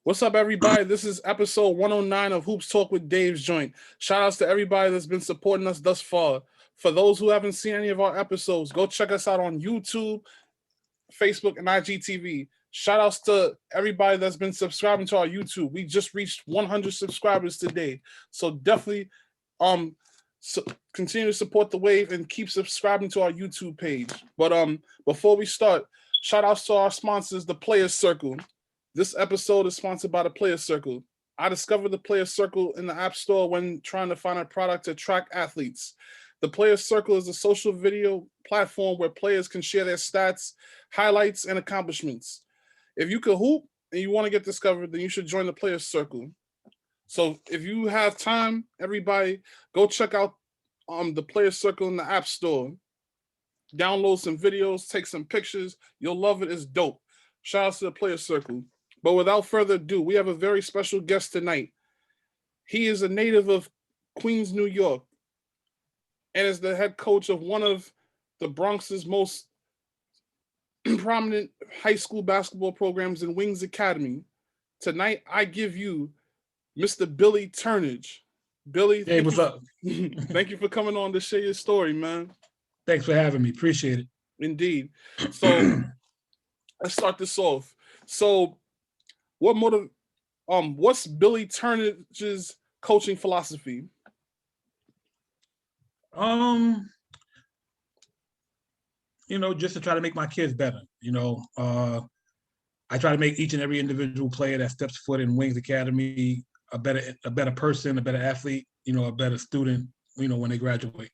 What's up, everybody? This is episode 109 of Hoops Talk with Dave's Joint. Shout outs to everybody that's been supporting us thus far. For those who haven't seen any of our episodes, go check us out on YouTube, Facebook, and IGTV. Shout outs to everybody that's been subscribing to our YouTube. We just reached 100 subscribers today. So definitely continue to support the wave and keep subscribing to our YouTube page. But before we start, shout outs to our sponsors, the Players Circle. This episode is sponsored by the Players Circle. I discovered the Players Circle in the App Store when trying to find a product to track athletes. The Players Circle is a social video platform where players can share their stats, highlights, and accomplishments. If you can hoop and you want to get discovered, then you should join the Players Circle. So if you have time, everybody, go check out the Players Circle in the App Store. Download some videos, take some pictures. You'll love it. It's dope. Shout out to the Players Circle. But without further ado, we have a very special guest tonight. He is a native of Queens, New York, and is the head coach of one of the Bronx's most prominent high school basketball programs in Wings Academy. Tonight, I give you Mr. Billy Turnage. Billy, hey, what's up? Thank you for coming on to share your story, man. Thanks for having me. Appreciate it. Indeed. So let's start this off. So, what's Billy Turnage's coaching philosophy? Just to try to make my kids better. I try to make each and every individual player that steps foot in Wings Academy a better person, a better athlete, a better student, when they graduate.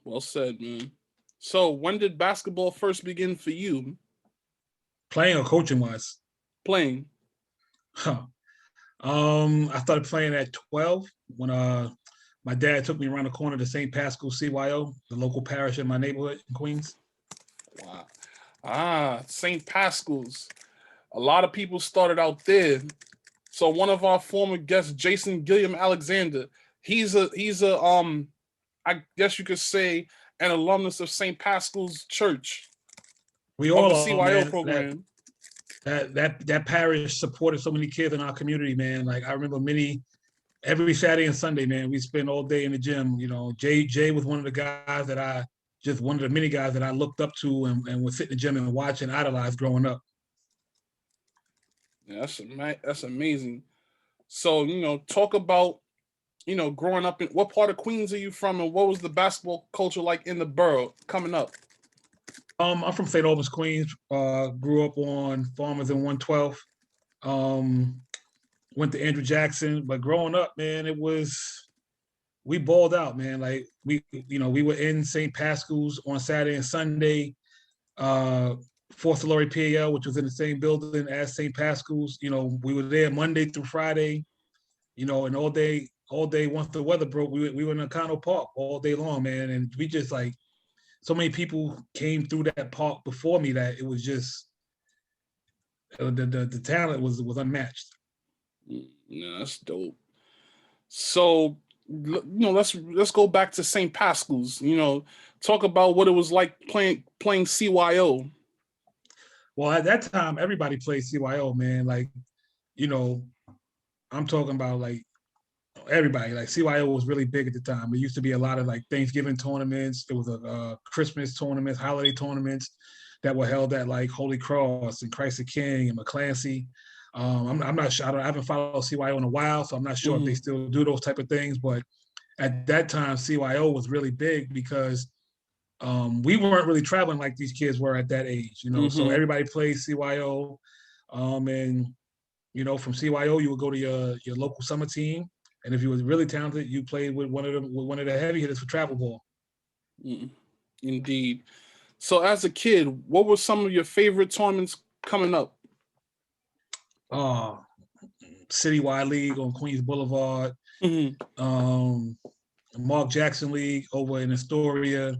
Well said, man. So when did basketball first begin for you? Playing or coaching wise? Playing. I started playing at 12 when my dad took me around the corner to St. Pascal CYO, the local parish in my neighborhood in Queens. Wow. St. Pascal's. A lot of people started out there. So one of our former guests, Jason Gilliam Alexander, he's a I guess you could say an alumnus of St. Pascal's Church. We all the are, CYO man. program. That parish supported so many kids in our community, man. Like I remember every Saturday and Sunday, man, we spent all day in the gym. Jay was one of the guys one of the many guys that I looked up to and would sit in the gym and watch and idolize growing up. Yeah, that's amazing. So, talk about, growing up in what part of Queens are you from and what was the basketball culture like in the borough coming up? I'm from St. Albans, Queens. Grew up on Farmers in 112. Went to Andrew Jackson, but growing up, man, we balled out, man. Like we were in St. Pascal's on Saturday and Sunday. Fourth Lori PAL, which was in the same building as St. Pascal's. We were there Monday through Friday, and all day once the weather broke, we were in Nakano Park all day long, man. And we just like so many people came through that park before me that it was just the talent was unmatched. Yeah, that's dope. So let's go back to St. Pascal's. Talk about what it was like playing CYO. Well, at that time, everybody played CYO, man. Like, I'm talking about like everybody. Like CYO was really big at the time. There used to be a lot of like Thanksgiving tournaments. There was a Christmas tournaments, holiday tournaments that were held at like Holy Cross and Christ the King and McClancy. I'm not sure. I haven't followed CYO in a while, so I'm not sure if they still do those type of things. But at that time, CYO was really big because we weren't really traveling like these kids were at that age, So everybody played CYO, and from CYO you would go to your local summer team, and if you were really talented, you played with one of the heavy hitters for travel ball. Indeed. So as a kid, what were some of your favorite tournaments coming up? Citywide League on Queens Boulevard, Mark Jackson League over in Astoria.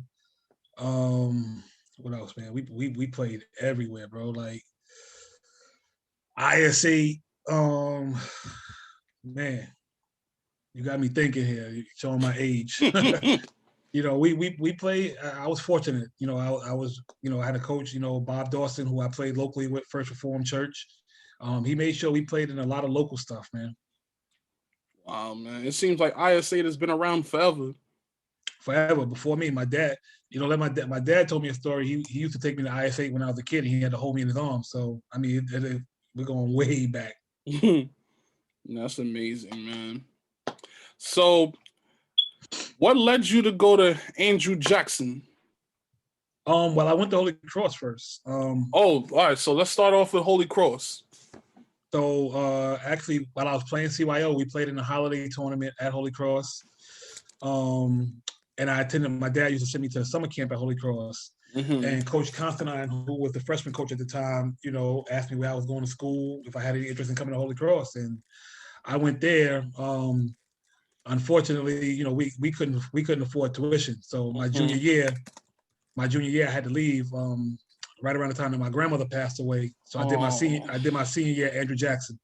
What else, man? We played everywhere, bro. Like ISA, man, you got me thinking here. You're showing my age. we played. I was fortunate. I was, I had a coach, Bob Dawson, who I played locally with, First Reformed Church. He made sure we played in a lot of local stuff, man. Wow, man. It seems like IS8 has been around forever. Forever. Before me, my dad, my dad told me a story. He used to take me to IS8 when I was a kid, and he had to hold me in his arms. So, I mean, we're going way back. That's amazing, man. So, what led you to go to Andrew Jackson? Well, I went to Holy Cross first. All right. So let's start off with Holy Cross. So actually, while I was playing CYO, we played in a holiday tournament at Holy Cross. And I attended. My dad used to send me to the summer camp at Holy Cross. Mm-hmm. And Coach Constantine, who was the freshman coach at the time, asked me where I was going to school, if I had any interest in coming to Holy Cross, and I went there. Unfortunately, we couldn't afford tuition. So my junior year, I had to leave right around the time that my grandmother passed away. So I did my senior year at Andrew Jackson.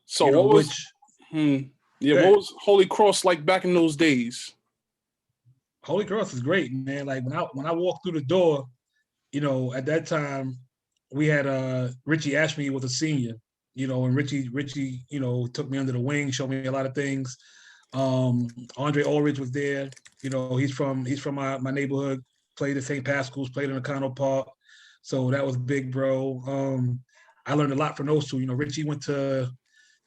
So what was what was Holy Cross like back in those days? Holy Cross is great, man. Like when I walked through the door, at that time we had Richie Ashby was a senior, and Richie, took me under the wing, showed me a lot of things. Andre Ulrich was there. He's from my neighborhood, played at St. Pascal's, played in Econo Park. So that was big, bro. I learned a lot from those two. Richie went to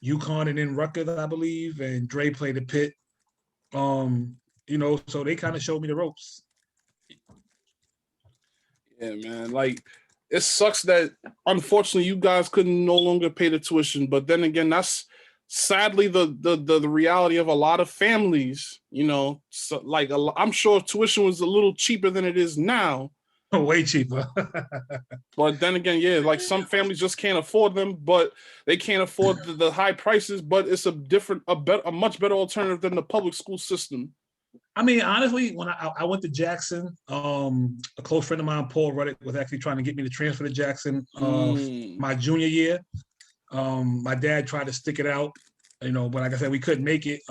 UConn and then Rutgers, I believe, and Dre played at Pitt. So they kind of showed me the ropes. Yeah, man. Like, it sucks that unfortunately you guys couldn't no longer pay the tuition, but then again, that's sadly the reality of a lot of families. So, like, I'm sure tuition was a little cheaper than it is now. Way cheaper. But then again, yeah, like some families just can't afford them, but they can't afford the high prices. But it's a much better alternative than the public school system. I mean, honestly, when I went to Jackson, a close friend of mine, Paul Ruddick, was actually trying to get me to transfer to Jackson my junior year. My dad tried to stick it out, but like I said, we couldn't make it.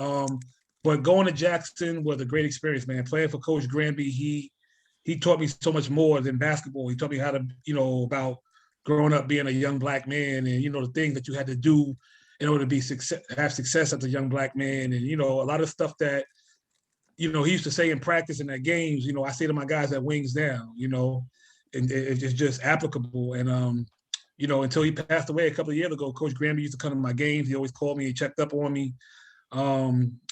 But going to Jackson was a great experience, man. Playing for Coach Granby, he taught me so much more than basketball. He taught me how to, about growing up being a young Black man and, the things that you had to do in order to have success as a young Black man. And, a lot of stuff that, he used to say in practice and at games, I say to my guys at Wings now, and it's just applicable. And, until he passed away a couple of years ago, Coach Granby used to come to my games. He always called me, he checked up on me.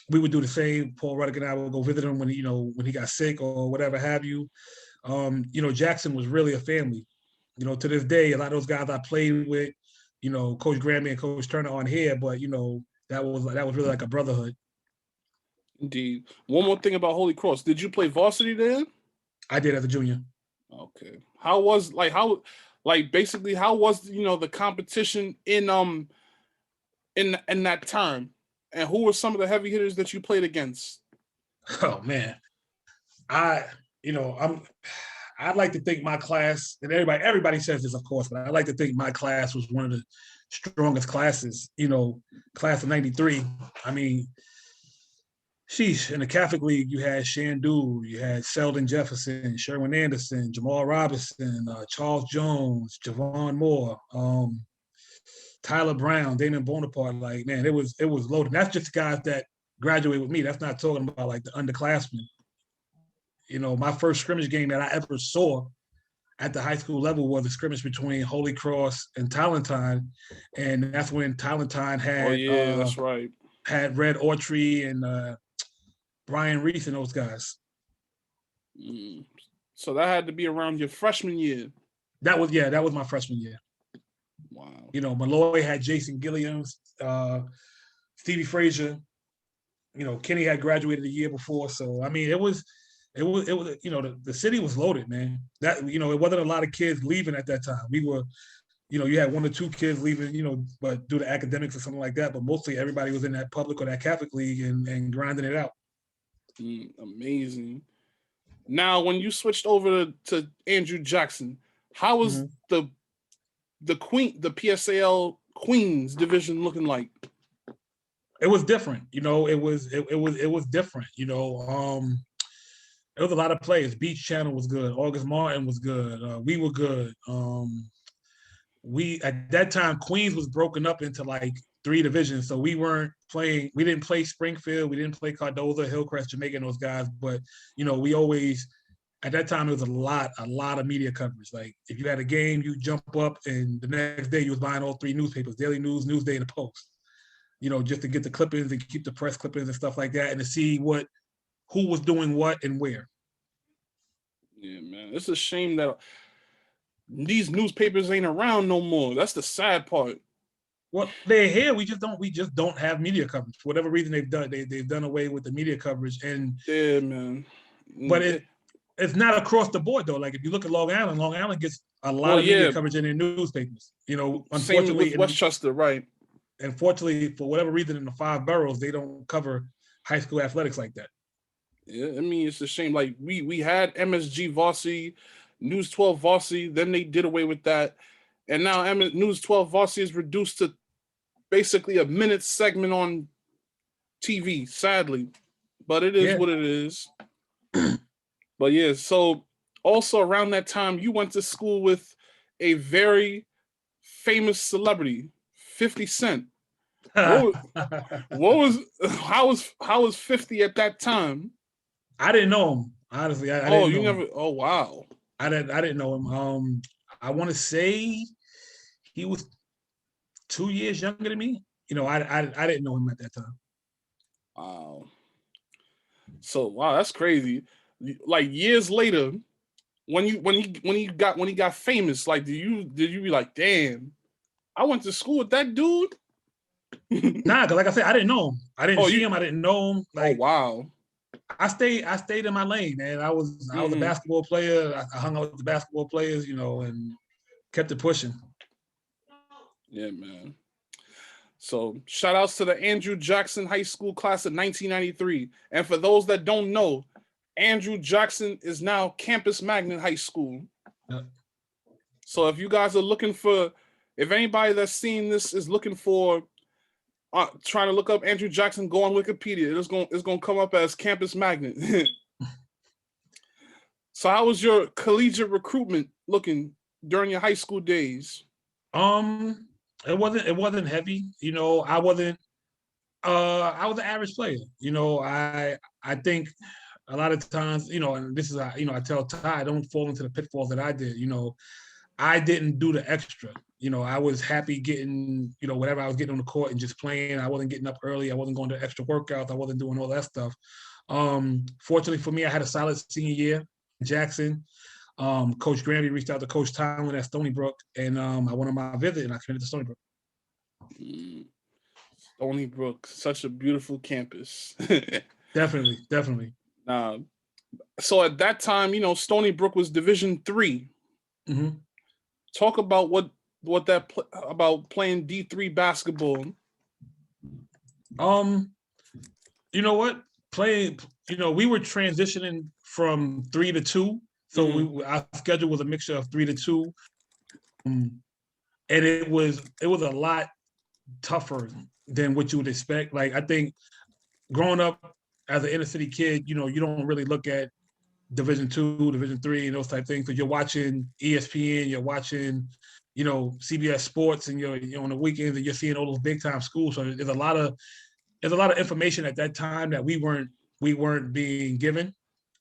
We would do the same. Paul Ruddick and I would go visit him when he got sick or whatever have you. Jackson was really a family. To this day, a lot of those guys I played with, Coach Granby and Coach Turner on here, but that was really like a brotherhood. Indeed. One more thing about Holy Cross. Did you play varsity there? I did as a junior. Okay. How was the competition in that time? And who were some of the heavy hitters that you played against? Oh man. I'd like to think my class, and everybody says this, of course, but I like to think my class was one of the strongest classes, class of 93. I mean, sheesh, in the Catholic League, you had Shandu, you had Selden Jefferson, Sherwin Anderson, Jamal Robinson, Charles Jones, Javon Moore, Tyler Brown, Damon Bonaparte. Like, man, it was loaded. And that's just guys that graduated with me. That's not talking about like the underclassmen. My first scrimmage game that I ever saw at the high school level was a scrimmage between Holy Cross and Talentine. And that's when Talentine had that's right. Had Red Autry and Brian Reese and those guys. So that had to be around your freshman year. That was my freshman year. Wow. Malloy had Jason Gilliams, Stevie Frazier. Kenny had graduated the year before. So, I mean, it was, the city was loaded, man. That, it wasn't a lot of kids leaving at that time. We were, you had one or two kids leaving, but due to academics or something like that. But mostly everybody was in that public or that Catholic league and grinding it out. Amazing. Now, when you switched over to Andrew Jackson, how was the PSAL Queens division looking like? it was different. You know, it was different. You know, there was a lot of players. Beach Channel was good. August Martin was good. We were good. We at that time Queens was broken up into like 3 divisions, so we weren't playing. We didn't play Springfield. We didn't play Cardozo, Hillcrest, Jamaica, and those guys. But you know, we always at that time it was a lot of media coverage. Like if you had a game, you jump up, and the next day you was buying all 3 newspapers: Daily News, Newsday, and the Post. You know, just to get the clippings and keep the press clippings and stuff like that, and to see who was doing what and where. Yeah, man, it's a shame that these newspapers ain't around no more. That's the sad part. Well, they're here. We just don't have media coverage for whatever reason. They've done away with the media coverage, and yeah, man. But it's not across the board though. Like if you look at Long Island gets a lot of media coverage in their newspapers. You know, unfortunately, same with Westchester, right? Unfortunately, for whatever reason, in the 5 boroughs, they don't cover high school athletics like that. Yeah, I mean, it's a shame. Like we had MSG Varsity, News 12 Varsity, then they did away with that, and now News 12 Varsity is reduced to basically a minute segment on TV. Sadly, but it is what it is. But yeah, so also around that time, you went to school with a very famous celebrity, 50 Cent. How was 50 at that time? I didn't know him. Honestly, I didn't know never. Him. Oh wow. I didn't know him. I want to say he was 2 years younger than me. You know, I didn't know him at that time. Wow. So wow, that's crazy. Like years later, when he got famous, like did you be like, damn, I went to school with that dude? Nah, because like I said, I didn't know him. I didn't see him. I didn't know him. Like, wow. I stayed in my lane, man. I was a basketball player. I hung out with the basketball players, you know, and kept it pushing. Yeah, man. So shout outs to the Andrew Jackson High School class of 1993. And for those that don't know, Andrew Jackson is now Campus Magnet High School. Yep. So if you guys are looking for, if anybody that's seeing this is looking for, trying to look up Andrew Jackson, go on Wikipedia. It's gonna come up as Campus Magnet. So how was your collegiate recruitment looking during your high school days? It wasn't heavy. You know, I was an average player. You know, I think a lot of times, you know, and this is, you know, I tell Ty, I don't fall into the pitfalls that I did. You know, I didn't do the extra. You know, I was happy getting, you know, whatever I was getting on the court and just playing. I wasn't getting up early. I wasn't going to extra workouts. I wasn't doing all that stuff. Fortunately for me, I had a solid senior year in Jackson. Coach Granby reached out to Coach Tomlin at Stony Brook, and I went on my visit and I committed to Stony Brook. Stony Brook, such a beautiful campus. Definitely. So at that time, you know, Stony Brook was Division III. Mm-hmm. Talk about about playing D3 basketball. You know what? You know, we were transitioning from 3 to 2, so our schedule was a mixture of 3 to 2, and it was a lot tougher than what you would expect. Like I think growing up as an inner city kid, you know, you don't really look at Division II, Division III, and those type of things. Because you're watching ESPN, you're watching, you know, CBS Sports, and you're on the weekends and you're seeing all those big time schools. So there's a lot of information at that time that we weren't being given.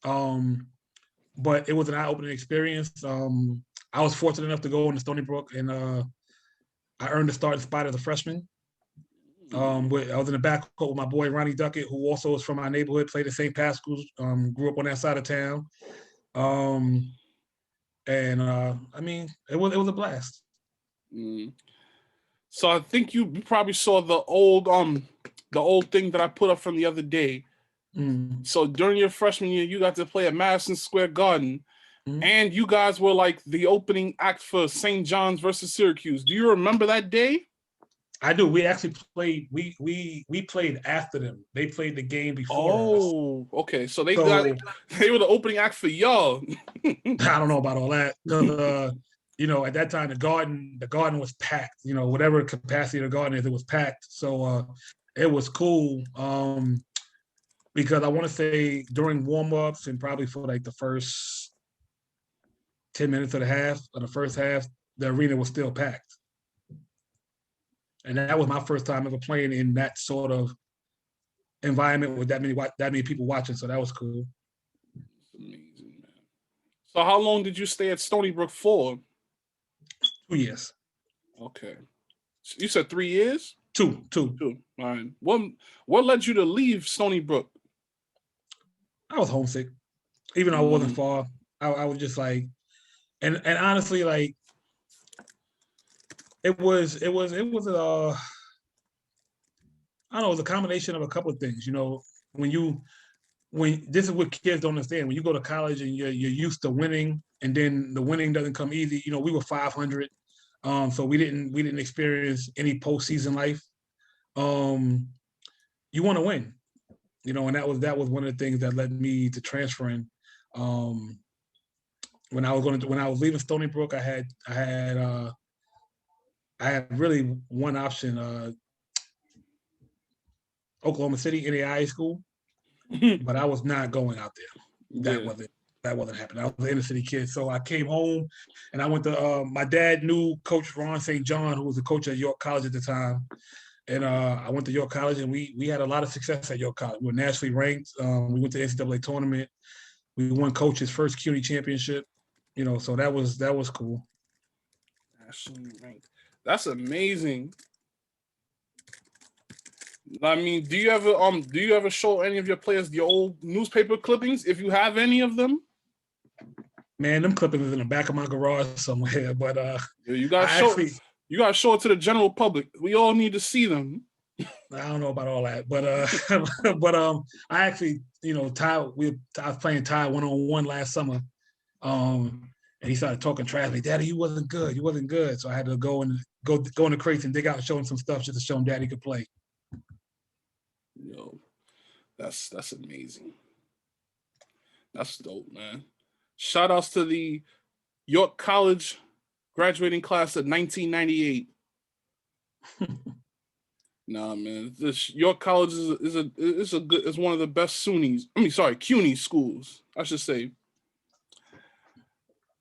But it was an eye-opening experience. I was fortunate enough to go into Stony Brook, and I earned a starting spot as a freshman. I was in the backcourt with my boy Ronnie Duckett, who also is from my neighborhood, played at St. Pascal's, grew up on that side of town. I mean, it was a blast. So I think you probably saw the old thing that I put up from the other day. So during your freshman year, you got to play at Madison Square Garden, and you guys were like the opening act for St. John's versus Syracuse. Do you remember that day? I do. We actually played. We played after them. They played the game before us. Oh, okay. So they were the opening act for y'all. I don't know about all that. You know, at that time the garden was packed. You know, whatever capacity the garden is, it was packed. So It was cool because I want to say during warm-ups and probably for like the first 10 minutes of the half, of the first half, the arena was still packed. And that was my first time ever playing in that sort of environment with that many people watching. So that was cool. Amazing, man. So how long did you stay at Stony Brook for? 2 years. Okay. You said 3 years? Two. All right. What led you to leave Stony Brook? I was homesick. Even though I wasn't far. I was just like, and honestly, like it was I don't know, it was a combination of a couple of things. You know, when this is what kids don't understand. When you go to college and you're used to winning, and then the winning doesn't come easy. You know, we were 500, so we didn't experience any postseason life. You want to win, you know, and that was one of the things that led me to transferring. When I was leaving Stony Brook, I had really one option, Oklahoma City NAIA school, but I was not going out there. That wasn't happening. I was an inner city kid, so I came home and I went to. My dad knew Coach Ron St. John, who was the coach at York College at the time, and I went to York College, and we had a lot of success at York College. We were nationally ranked. We went to the NCAA tournament. We won Coach's first CUNY championship. You know, so that was cool. Nationally ranked. That's amazing. I mean, do you ever show any of your players the old newspaper clippings, if you have any of them? Man, them clippings is in the back of my garage somewhere. But you gotta show it to the general public. We all need to see them. I don't know about all that, but I actually, you know, I was playing Ty 1-on-1 last summer, and he started talking trash. Like, Daddy, you wasn't good. So I had to go in the crates and dig out and show him some stuff just to show him Daddy could play. Yo, that's amazing. That's dope, man. Shout outs to the York College graduating class of 1998. Nah, man. This York College is one of the best CUNY schools, I should say.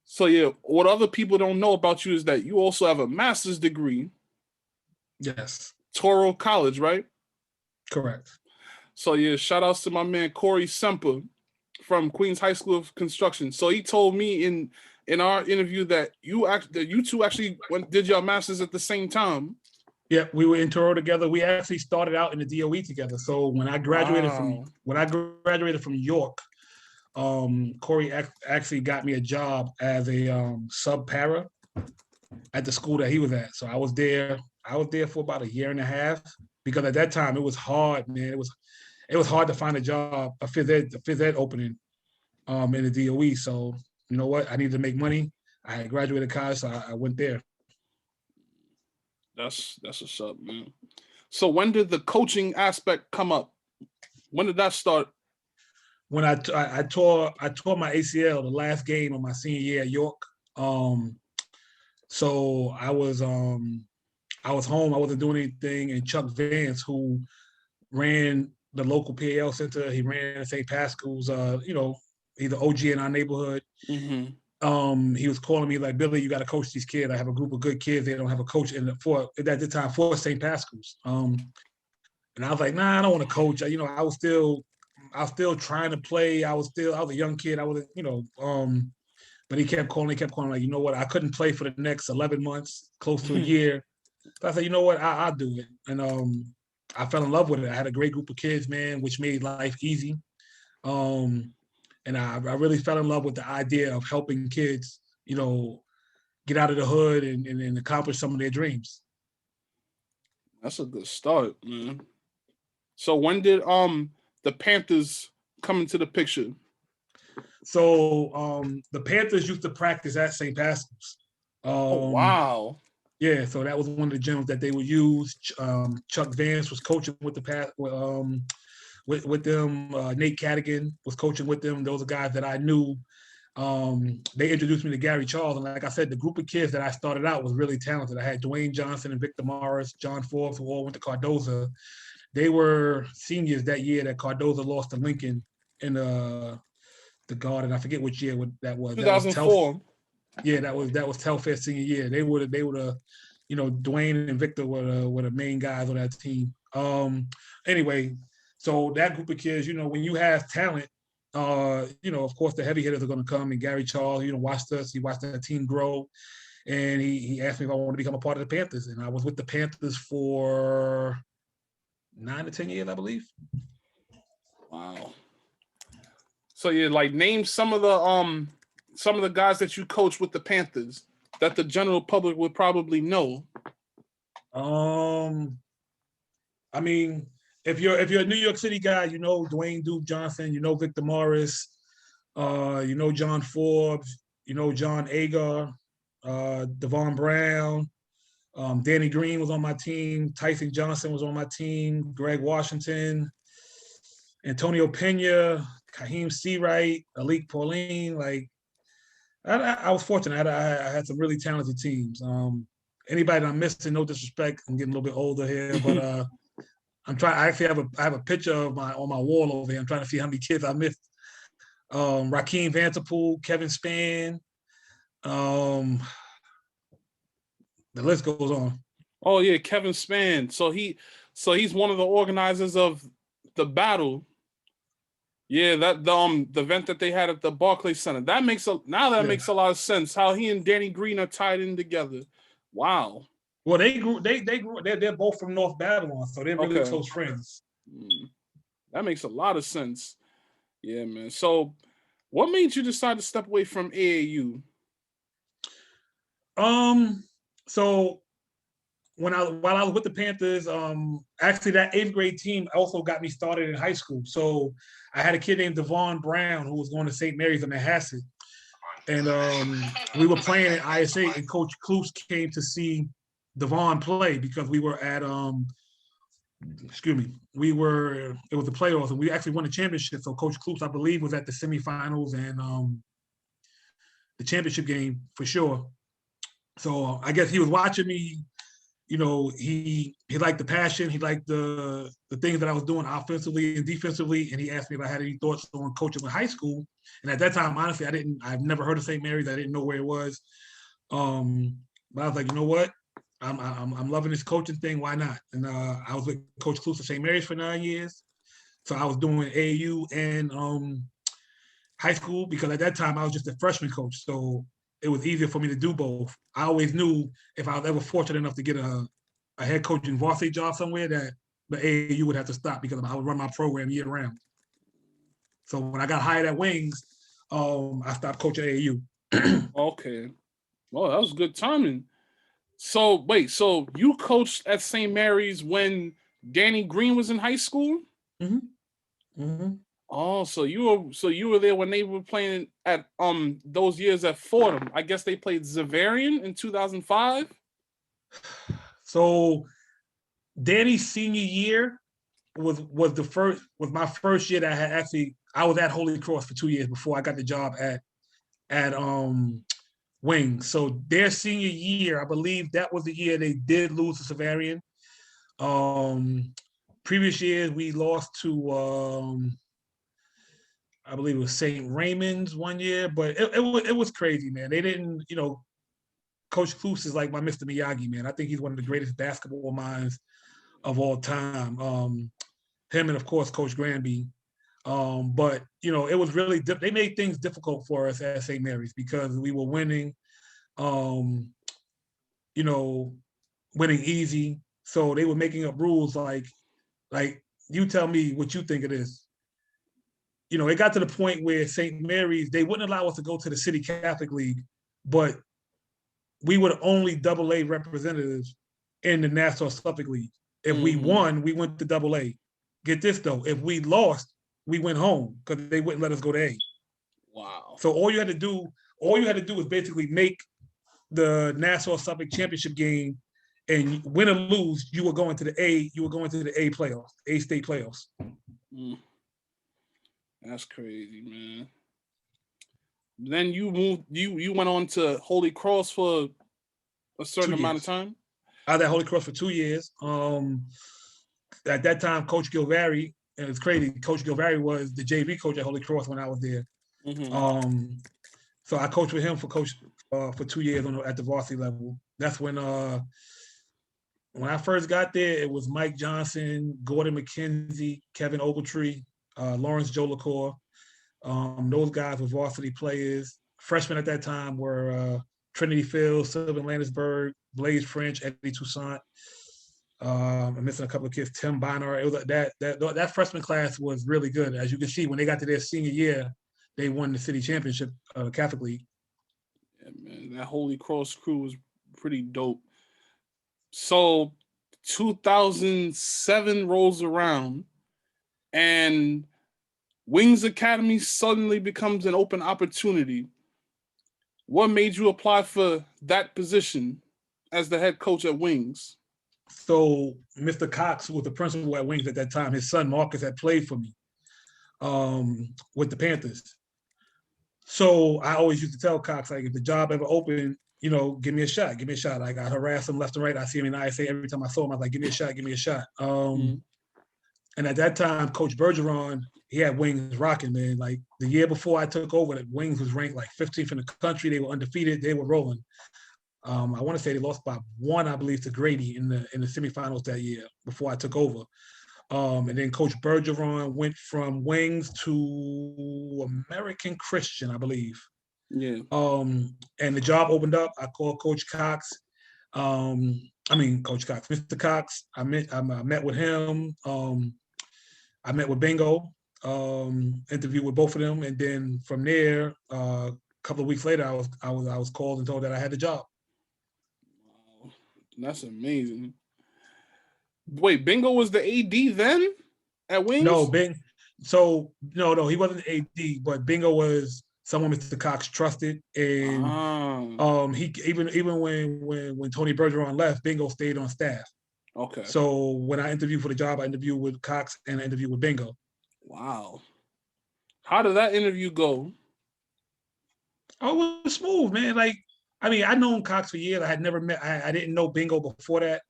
So yeah, what other people don't know about you is that you also have a master's degree. Yes. Toro College, right? Correct. So yeah, shout outs to my man Corey Semper from Queens High School of Construction. So he told me in our interview that you two actually did your masters at the same time. Yeah, we were in Toro together. We actually started out in the DOE together. So when I graduated from York, Corey actually got me a job as a sub para at the school that he was at. So I was there for about a year and a half, because at that time it was hard, man. It was hard to find a job, a phys ed opening in the DOE. So you know what? I needed to make money. I had graduated college, so I went there. That's what's up, man. So when did the coaching aspect come up? When did that start? When I tore my ACL the last game of my senior year at York. So I was home. I wasn't doing anything, and Chuck Vance, who ran the local PAL center, he ran St. Pascal's. You know, he's the OG in our neighborhood. Mm-hmm. He was calling me like, Billy, you got to coach these kids. I have a group of good kids. They don't have a coach at the time for St. Pascal's. And I was like, nah, I don't want to coach. You know, I was still trying to play. I was a young kid. I was, you know, but he kept calling like, you know what? I couldn't play for the next 11 months, close to a year. So I said, you know what? I'll do it. And I fell in love with it. I had a great group of kids, man, which made life easy. And I really fell in love with the idea of helping kids, you know, get out of the hood and accomplish some of their dreams. That's a good start, man. So when did the Panthers come into the picture? So the Panthers used to practice at St. Pascal's. Oh, wow. Yeah, so that was one of the gyms that they would use. Chuck Vance was coaching with with them. Nate Cadigan was coaching with them. Those are guys that I knew. They introduced me to Gary Charles, and like I said, the group of kids that I started out was really talented. I had Dwayne Johnson and Victor Morris, John Forbes, who all went to Cardozo, they were seniors that year that Cardozo lost to Lincoln in the Garden. I forget which year that was. 2004. Yeah, that was Telfair senior year. They would have, you know, Dwayne and Victor were the main guys on that team. Anyway, so that group of kids, you know, when you have talent, you know, of course the heavy hitters are going to come. And Gary Charles, you know, watched us. He watched that team grow, and he asked me if I wanted to become a part of the Panthers, and I was with the Panthers for 9 to 10 years, I believe. Wow. So yeah, like name some of the guys that you coached with the Panthers that the general public would probably know. I mean, if you're a New York City guy, you know Dwayne Duke Johnson, you know Victor Morris, you know John Forbes, you know John Agar, Devon Brown, Danny Green was on my team, Tyson Johnson was on my team, Greg Washington, Antonio Pena, Kaheem Seawright, Alik Pauline. Like, I was fortunate. I had some really talented teams. Anybody that I'm missing, no disrespect. I'm getting a little bit older here, but I'm trying. I actually have a picture of on my wall over here. I'm trying to see how many kids I missed. Rakeem Vanterpool, Kevin Spann. The list goes on. Oh yeah, Kevin Spann. So he's one of the organizers of the battle. Yeah, that the event that they had at the Barclays Center. That makes a lot of sense. How he and Danny Green are tied in together. Wow. Well, they grew. They're both from North Babylon, so they're really close friends. That makes a lot of sense. Yeah, man. So, what made you decide to step away from AAU? So while I was with the Panthers, actually that 8th grade team also got me started in high school. So I had a kid named Devon Brown who was going to St. Mary's in Manhasset, and we were playing at ISA, and Coach Kloops came to see Devon play because we were at it was the playoffs, and we actually won the championship. So Coach Kloops, I believe, was at the semifinals and the championship game for sure. So I guess he was watching me. You know, he liked the passion, he liked the things that I was doing offensively and defensively, and he asked me if I had any thoughts on coaching in high school. And at that time, honestly, I've never heard of St. Mary's. I didn't know where it was. But I was like, you know what? I'm loving this coaching thing. Why not? And I was with Coach Kloops at St. Mary's for 9 years. So I was doing AAU and high school because at that time I was just a freshman coach. So it was easier for me to do both. I always knew if I was ever fortunate enough to get a head coaching varsity job somewhere that the AAU would have to stop because I would run my program year round. So when I got hired at Wings, I stopped coaching AAU. Okay. Well, that was good timing. So wait, so you coached at St. Mary's when Danny Green was in high school? Mm-hmm. Mm-hmm. Oh, so you were there when they were playing at those years at Fordham. I guess they played Xaverian in 2005. So Danny's senior year was my first year that I was at Holy Cross for 2 years before I got the job at Wings. So their senior year, I believe that was the year they did lose to Xaverian. Previous years we lost to I believe it was St. Raymond's one year, but it was crazy, man. They didn't, you know, Coach Kloops is like my Mr. Miyagi, man. I think he's one of the greatest basketball minds of all time. Him and, of course, Coach Granby. But, you know, it was really, they made things difficult for us at St. Mary's because we were winning, you know, winning easy. So they were making up rules like you tell me what you think it is. You know, it got to the point where St. Mary's, they wouldn't allow us to go to the City Catholic League, but we were the only AA representatives in the Nassau Suffolk League. If we won, we went to AA. Get this though, if we lost, we went home because they wouldn't let us go to A. Wow. So all you had to do was basically make the Nassau Suffolk championship game, and win or lose, you were going to the A playoffs, A state playoffs. That's crazy, man. Then you moved. You went on to Holy Cross for a certain amount of time. I was at Holy Cross for 2 years. at that time, Coach Gilvari, and it's crazy, Coach Gilvari was the JV coach at Holy Cross when I was there. So I coached with him for 2 years at the varsity level. That's when I first got there, it was Mike Johnson, Gordon McKenzie, Kevin Ogletree, Lawrence Jolicoeur. Those guys were varsity players. Freshmen at that time were Trinity Fields, Sylvan Landisberg, Blaze French, Eddie Toussaint. I'm missing a couple of kids, Tim Bonner. It was that freshman class was really good. As you can see, when they got to their senior year, they won the city championship, Catholic League. Yeah, man, that Holy Cross crew was pretty dope. So 2007 rolls around and Wings Academy suddenly becomes an open opportunity. What made you apply for that position as the head coach at Wings? So Mr. Cox was the principal at Wings at that time. His son Marcus had played for me with the Panthers. So I always used to tell Cox, like, if the job ever opened, give me a shot. Like, I harass him left and right. I see him in ISA every time I saw him. I was like, give me a shot. And at that time, Coach Bergeron, he had Wings rocking, man. Like, the year before I took over, that Wings was ranked like 15th in the country. They were undefeated. They were rolling. I want to say they lost by 1, I believe, to Grady in the semifinals that year before I took over. And then Coach Bergeron went from Wings to American Christian, I believe. Yeah. And the job opened up. I called Coach Cox. Coach Cox, Mr. Cox. I met with him. I met with Bingo. Interviewed with both of them, and then from there, a couple of weeks later, I was called and told that I had the job. Wow, that's amazing. Wait, Bingo was the AD then at Wings? No, no, he wasn't the AD, but Bingo was someone Mr. Cox trusted, and he even when Tony Bergeron left, Bingo stayed on staff. Okay. So when I interviewed for the job, I interviewed with Cox and I interviewed with Bingo. Wow. How did that interview go? Oh, it was smooth, man. Like, I'd known Cox for years. I had never met. I didn't know Bingo before that.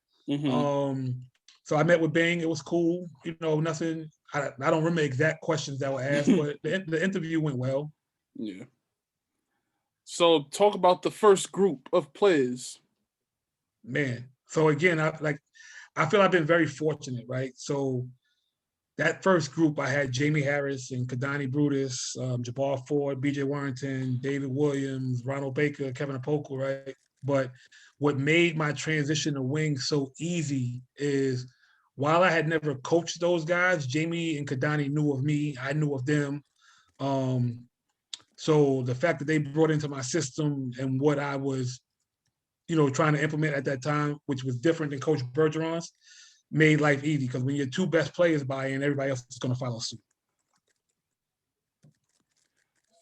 So I met with Bing. It was cool. Nothing. I don't remember exact questions that were asked, but the interview went well. Yeah. So talk about the first group of players. Man. So again, I feel I've been very fortunate, right? So that first group, I had Jamie Harris and Kidani Brutus, Jabbar Ford, BJ Warrington, David Williams, Ronald Baker, Kevin Apoku, right? But what made my transition to Wings so easy is while I had never coached those guys, Jamie and Kidani knew of me. I knew of them. So the fact that they brought into my system and what I was, trying to implement at that time, which was different than Coach Bergeron's, made life easy, because when your two best players buy in, everybody else is going to follow suit.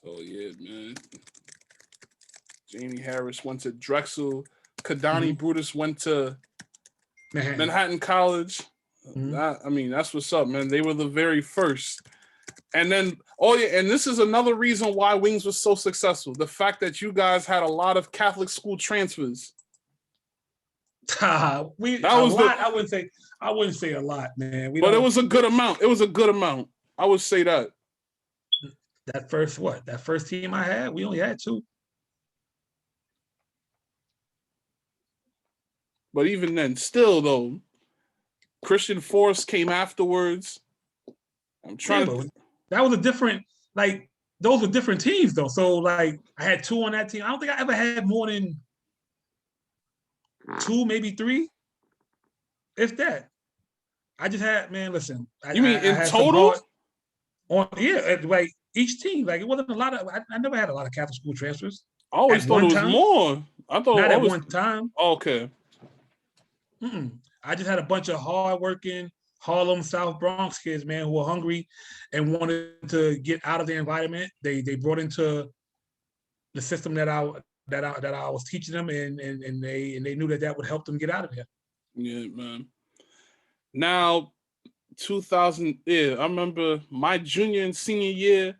Oh, yeah, man. Jamie Harris went to Drexel. Kidani Brutus went to Manhattan College. That's what's up, man. They were the very first. And then, and this is another reason why Wings was so successful. The fact that you guys had a lot of Catholic school transfers. I wouldn't say a lot, man. But it was a good amount. I would say that. That first team I had, we only had 2. But even then, still though, Christian Force came afterwards. That was a different, those were different teams though. So I had 2 on that team. I don't think I ever had more than 2, maybe 3. If that. I just had, man, listen. You mean in total? Each team. It wasn't a lot of, I never had a lot of Catholic school transfers. I always thought it was more. I thought not at one time. Okay. I just had a bunch of hardworking Harlem, South Bronx kids, man, who were hungry and wanted to get out of their environment. They brought into the system that I was teaching them, and they knew that would help them get out of there. Yeah, man. Now, 2000, I remember my junior and senior year,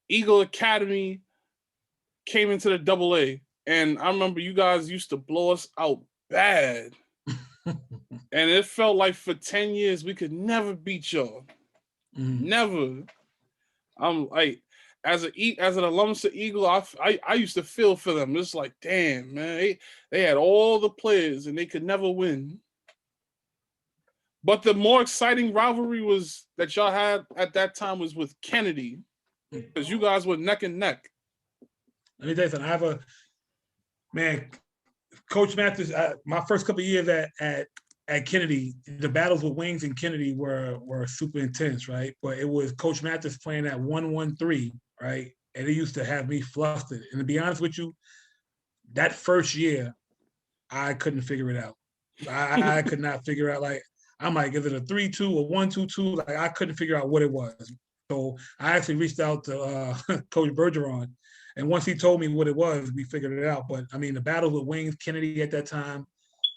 Eagle Academy came into the AA, and I remember you guys used to blow us out bad. And it felt like for 10 years we could never beat y'all. Never. I'm like, as an alumnus of Eagle, I used to feel for them. It's like, damn, man, they had all the players and they could never win. But the more exciting rivalry was that y'all had at that time was with Kennedy, because you guys were neck and neck. Let me tell you something. I have a man, Coach Mathis. My first couple of years at Kennedy, the battles with Wings and Kennedy were super intense, right? But it was Coach Mathis playing at 1-1-3, right? And it used to have me flustered. And to be honest with you, that first year, I couldn't figure it out. I could not figure out, like, I'm like, is it a 3-2 or 1-2-2? Like, I couldn't figure out what it was. So I actually reached out to Coach Bergeron. And once he told me what it was, we figured it out. But I mean, the battles with Wings, Kennedy at that time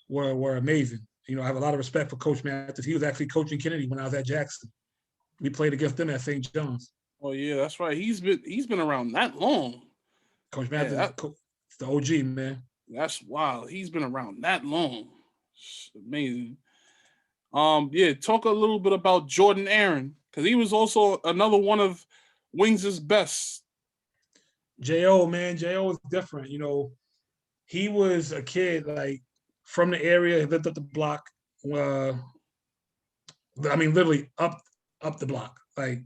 were amazing. You know, I have a lot of respect for Coach Mathis. He was actually coaching Kennedy when I was at Jackson. We played against them at St. John's. Oh yeah, that's right. He's been around that long. Coach Mathis, it's the OG, man. That's wild. He's been around that long. It's amazing. Yeah, talk a little bit about Jordan Aaron, because he was also another one of Wings' best. J.O., man, J.O. is different. You know, he was a kid, like, from the area, he lived up the block. I mean, literally up the block, like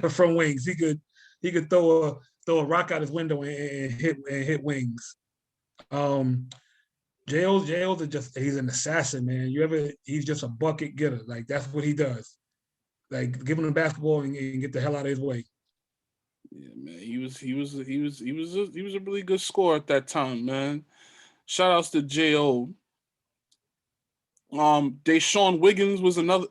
from Wings. He could throw a rock out his window and hit Wings. J.O.'s he's an assassin, man. He's just a bucket getter. Like, that's what he does. Like, give him the basketball and get the hell out of his way. Yeah, man. He was a really good scorer at that time, man. Shout outs to J.O. Deshawn Wiggins was another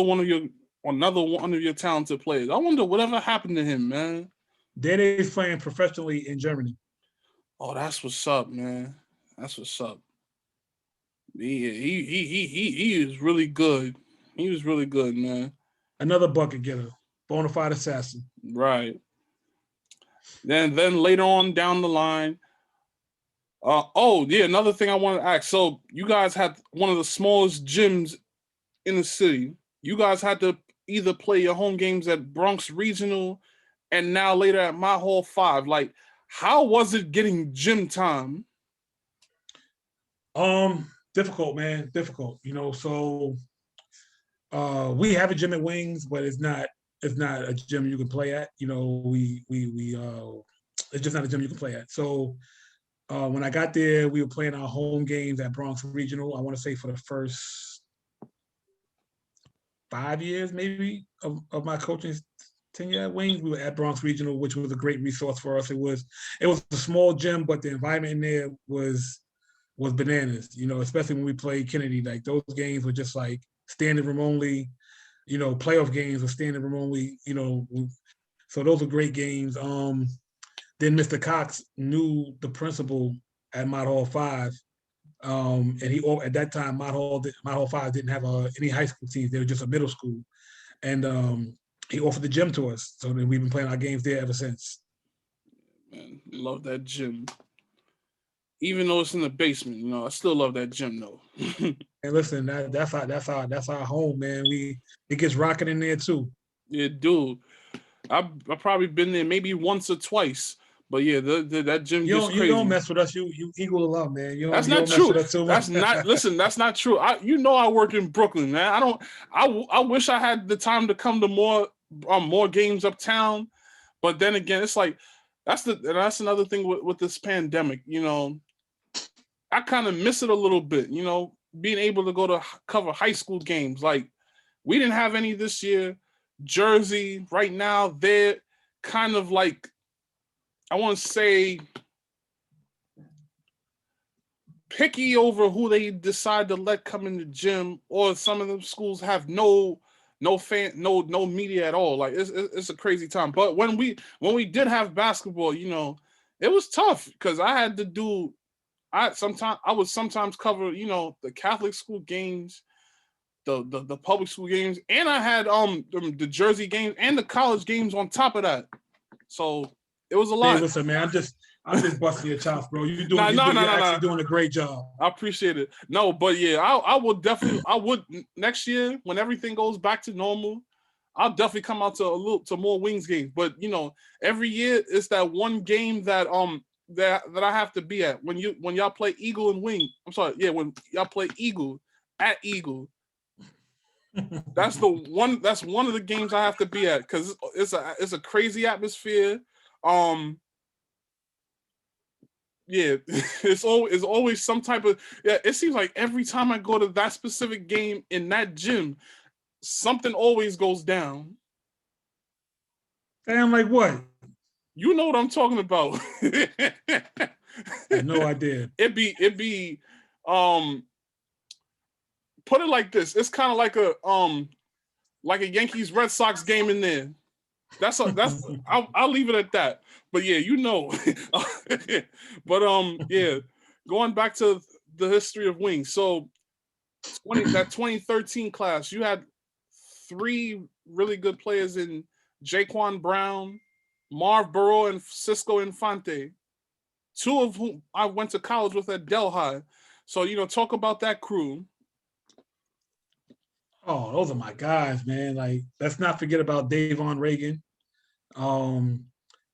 one of your talented players. I wonder whatever happened to him, man. He's playing professionally in Germany. Oh, that's what's up, man. That's what's up. He is really good. He was really good, man. Another bucket getter, bona fide assassin. Right. Then later on down the line, another thing I want to ask. So you guys had one of the smallest gyms in the city. You guys had to either play your home games at Bronx Regional and now later at My Hall 5. Like, how was it getting gym time? Difficult, man. Difficult. You know, so we have a gym at Wings, but it's not a gym you can play at. You know, it's just not a gym you can play at. So when I got there, we were playing our home games at Bronx Regional. I want to say for the first 5 years, maybe, of my coaching tenure at Wings, we were at Bronx Regional, which was a great resource for us. It was a small gym, but the environment in there was bananas, you know, especially when we played Kennedy. Like, those games were just like standing room only, you know, playoff games were standing room only, you know. So those were great games. Then Mr. Cox knew the principal at Mott Hall 5. And at that time, Mott Hall 5 didn't have any high school teams. They were just a middle school. And he offered the gym to us. So then we've been playing our games there ever since. Man, love that gym. Even though it's in the basement, you know, I still love that gym though. And listen, that's our home, man. It gets rocking in there too. Yeah, dude. I've probably been there maybe once or twice, but yeah, that gym gets crazy. You don't mess with us. You equal the love, man. That's not true. That's not. Listen, that's not true. I work in Brooklyn, man. I wish I had the time to come to more games uptown, but then again, it's like that's another thing with this pandemic. You know, I kind of miss it a little bit. You know, being able to go to cover high school games. Like, we didn't have any this year. Jersey right now, they're kind of like, I want to say, picky over who they decide to let come in the gym, or some of them schools have no media at all. Like, it's a crazy time. But when we did have basketball, you know, it was tough because I would sometimes cover, you know, the Catholic school games, the public school games, and I had the Jersey games and the college games on top of that. So it was a lot. Hey, listen, man, I'm just busting your chops, bro. You're actually doing a great job. I appreciate it. No, but yeah, I would next year when everything goes back to normal, I'll definitely come out to more Wings games. But every year it's that one game that that I have to be at when y'all play Eagle and Wing. I'm sorry, yeah, when y'all play Eagle at Eagle. That's one of the games I have to be at because it's a crazy atmosphere. Yeah, it's always some type of it seems like every time I go to that specific game in that gym, something always goes down. Damn, like what? You know what I'm talking about. I had no idea. It'd be put it like this. It's kind of like a Yankees Red Sox game in there. I'll leave it at that. But yeah, but yeah, going back to the history of Wings. So that 2013 class, you had 3 really good players in Jaquan Brown, Marv Burrow, and Cisco Infante. 2 of whom I went to college with at Delhi. So talk about that crew. Oh, those are my guys, man. Like, let's not forget about Davon Reagan.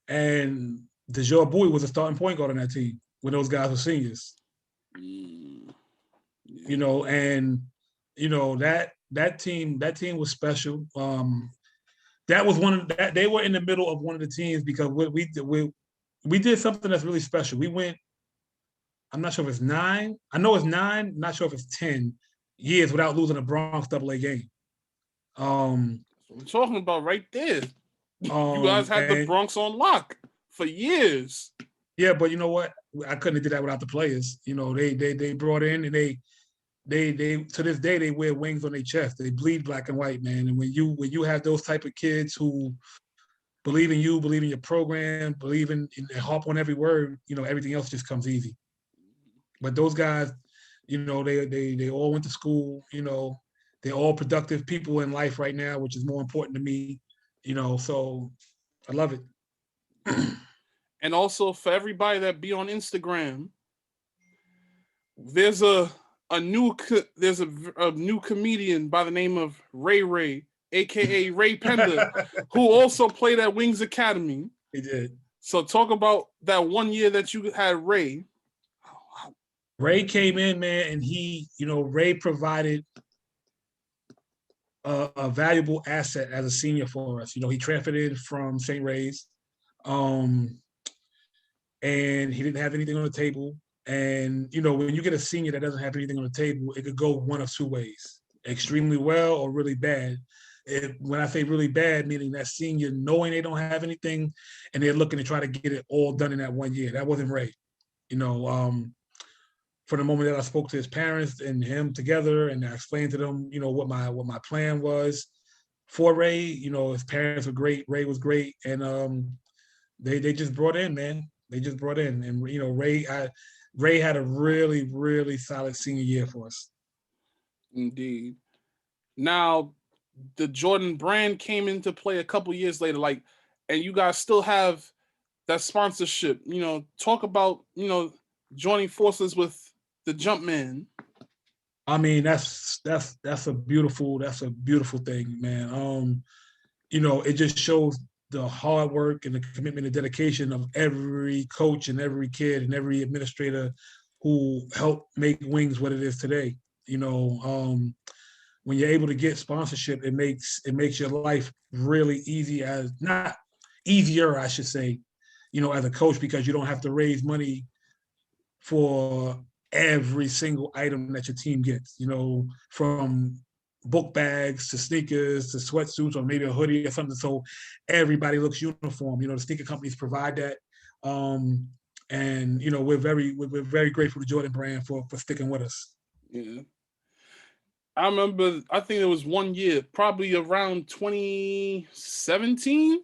And Desure Buie was a starting point guard on that team when those guys were seniors. Yeah. And that team was special. That was they were in the middle of one of the teams because we did something that's really special. We went, I'm not sure if it's 9. I know it's 9, not sure if it's 10 years without losing a Bronx AA game. That's what we're talking about right there. You guys had the Bronx on lock for years. Yeah, but you know what? I couldn't have did that without the players. They brought in and they to this day they wear wings on their chest. They bleed black and white, man. And when you have those type of kids who believe in you, believe in your program, believe in and harp on every word, everything else just comes easy. But those guys, they all went to school. They're all productive people in life right now, which is more important to me. So I love it. And also for everybody that be on Instagram, there's a new comedian by the name of Ray, aka Ray Pender, who also played at Wings Academy. He did. So talk about that one year that you had Ray. Ray came in, man, and Ray provided a valuable asset as a senior for us. He transferred in from St. Ray's, and he didn't have anything on the table. And, when you get a senior that doesn't have anything on the table, it could go one of 2 ways, extremely well or really bad. When I say really bad, meaning that senior knowing they don't have anything and they're looking to try to get it all done in that 1 year. That wasn't Ray. From the moment that I spoke to his parents and him together and I explained to them, what my plan was for Ray, his parents were great, Ray was great. And they just brought in, man. They just brought in. And, Ray had a really, really solid senior year for us. Indeed. Now, the Jordan brand came into play a couple years later, and you guys still have that sponsorship. Talk about, joining forces with the Jumpman. I mean, that's a beautiful thing, man. It just shows the hard work and the commitment and dedication of every coach and every kid and every administrator who helped make Wings what it is today. When you're able to get sponsorship, it makes your life really easy, not easier, I should say, as a coach, because you don't have to raise money for every single item that your team gets, from book bags to sneakers to sweatsuits or maybe a hoodie or something. So everybody looks uniform. The sneaker companies provide that. And we're very grateful to Jordan Brand for sticking with us. Yeah. I remember, I think it was 1 year, probably around 2017,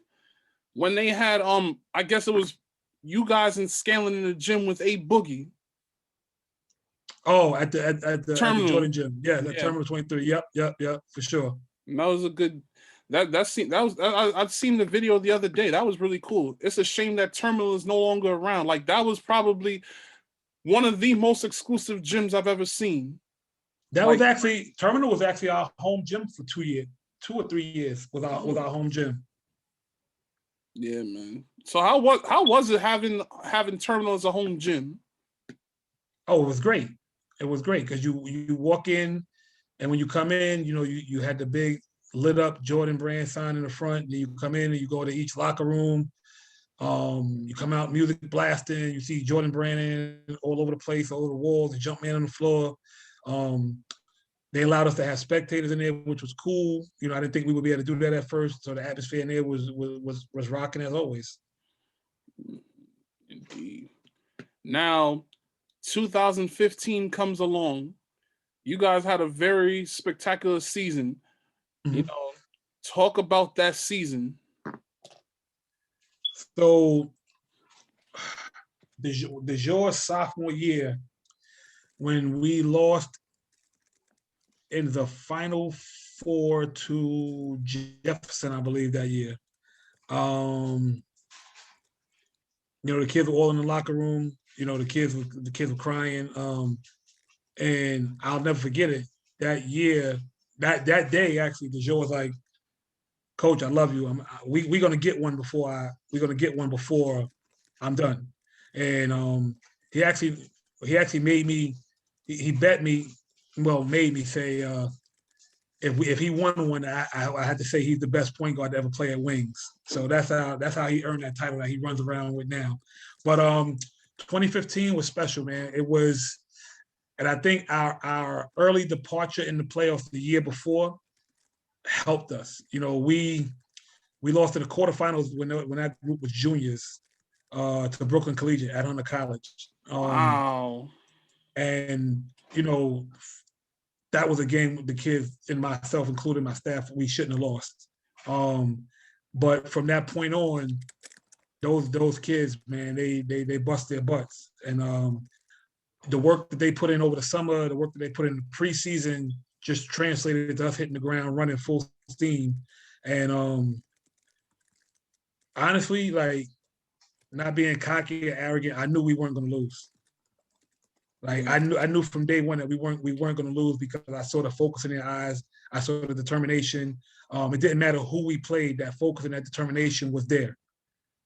when they had I guess it was you guys in Scanlon in the gym with A Boogie. Oh, at the Terminal. Jordan gym. Yeah, the Terminal 23. Yep, for sure. And that was a good. I've seen the video the other day. That was really cool. It's a shame that Terminal is no longer around. Like that was probably one of the most exclusive gyms I've ever seen. That was actually Terminal was actually our home gym for 2 or 3 years with our home gym. Yeah, man. So how was it having Terminal as a home gym? Oh, it was great. It was great because you walk in, and when you come in, you had the big lit up Jordan brand sign in the front. And you come in and you go to each locker room. You come out, music blasting. You see Jordan brand all over the place, all over the walls, the jump man on the floor. They allowed us to have spectators in there, which was cool. I didn't think we would be able to do that at first. So the atmosphere in there was rocking as always. Indeed. Now, 2015 comes along. You guys had a very spectacular season. Mm-hmm. Talk about that season. So, Desure sophomore year, when we lost in the Final Four to Jefferson, I believe that year. The kids were all in the locker room. The kids were crying. And I'll never forget it. That year, that day, actually, Desure was like, "Coach, I love you. We're gonna get one before I'm done." And he actually made me. He bet me. Well, made me say if he won one, I had to say he's the best point guard to ever play at wings. So that's how he earned that title that he runs around with now. But 2015 was special, man. It was, and I think our early departure in the playoffs the year before helped us. We lost in the quarterfinals when that group was juniors to Brooklyn Collegiate at Hunter College. Wow. And that was a game the kids and myself, including my staff, we shouldn't have lost. But from that point on, those kids, man, they bust their butts. And the work that they put in over the summer, the work that they put in the preseason just translated to us hitting the ground running full steam. And honestly, like, not being cocky or arrogant, I knew we weren't going to lose. Like, I knew from day one that we weren't going to lose because I saw the focus in their eyes. I saw the determination. It didn't matter who we played, that focus and that determination was there.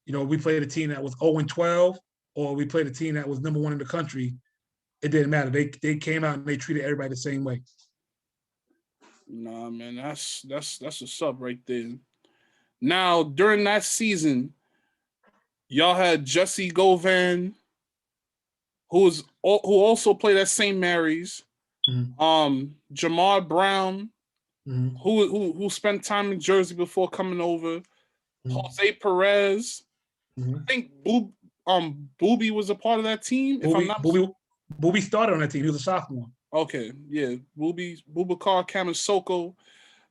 We played a team that was 0-12, or we played a team that was number one in the country. It didn't matter. They came out and they treated everybody the same way. Nah, man, that's what's up right there. Now, during that season, y'all had Jesse Govan, who also played at St. Mary's. Mm-hmm. Jamar Brown, mm-hmm. who spent time in Jersey before coming over. Mm-hmm. Jose Perez. Mm-hmm. I think Boobie was a part of that team. Boobie started on that team. He was a sophomore. Okay, yeah. Boubacar Kamasoko.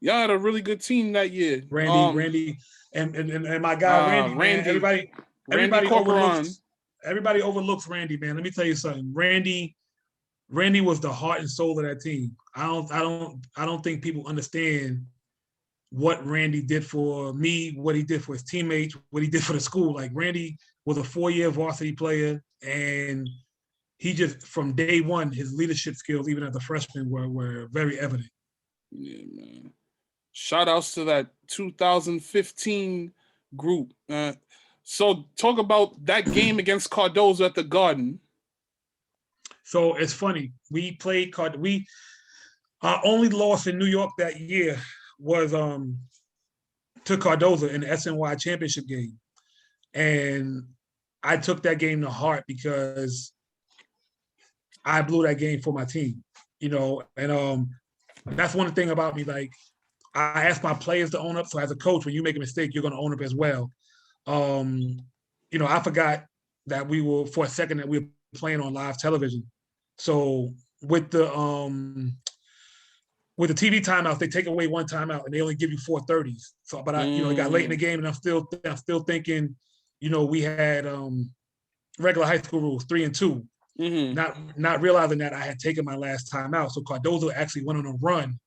Y'all had a really good team that year. Randy, and my guy Randy. Man, everybody overlooks Randy, man. Let me tell you something. Randy was the heart and soul of that team. I don't think people understand what Randy did for me, what he did for his teammates, what he did for the school. Like, Randy was a 4-year varsity player, and he just, from day one, his leadership skills, even as a freshman, were very evident. Yeah, man. Shout outs to that 2015 group. So talk about that game against Cardozo at the Garden. So it's funny. We played our only loss in New York that year was to Cardozo in the SNY championship game. And I took that game to heart because I blew that game for my team, and that's one thing about me. Like, I ask my players to own up. So as a coach, when you make a mistake, you're going to own up as well. I forgot that for a second, that we were playing on live television. So with the TV timeouts, they take away one timeout and they only give you 4 30s. So, but it got late in the game, and I'm still thinking, we had regular high school rules, 3 and 2. Mm-hmm. Not realizing that I had taken my last timeout. So Cardozo actually went on a run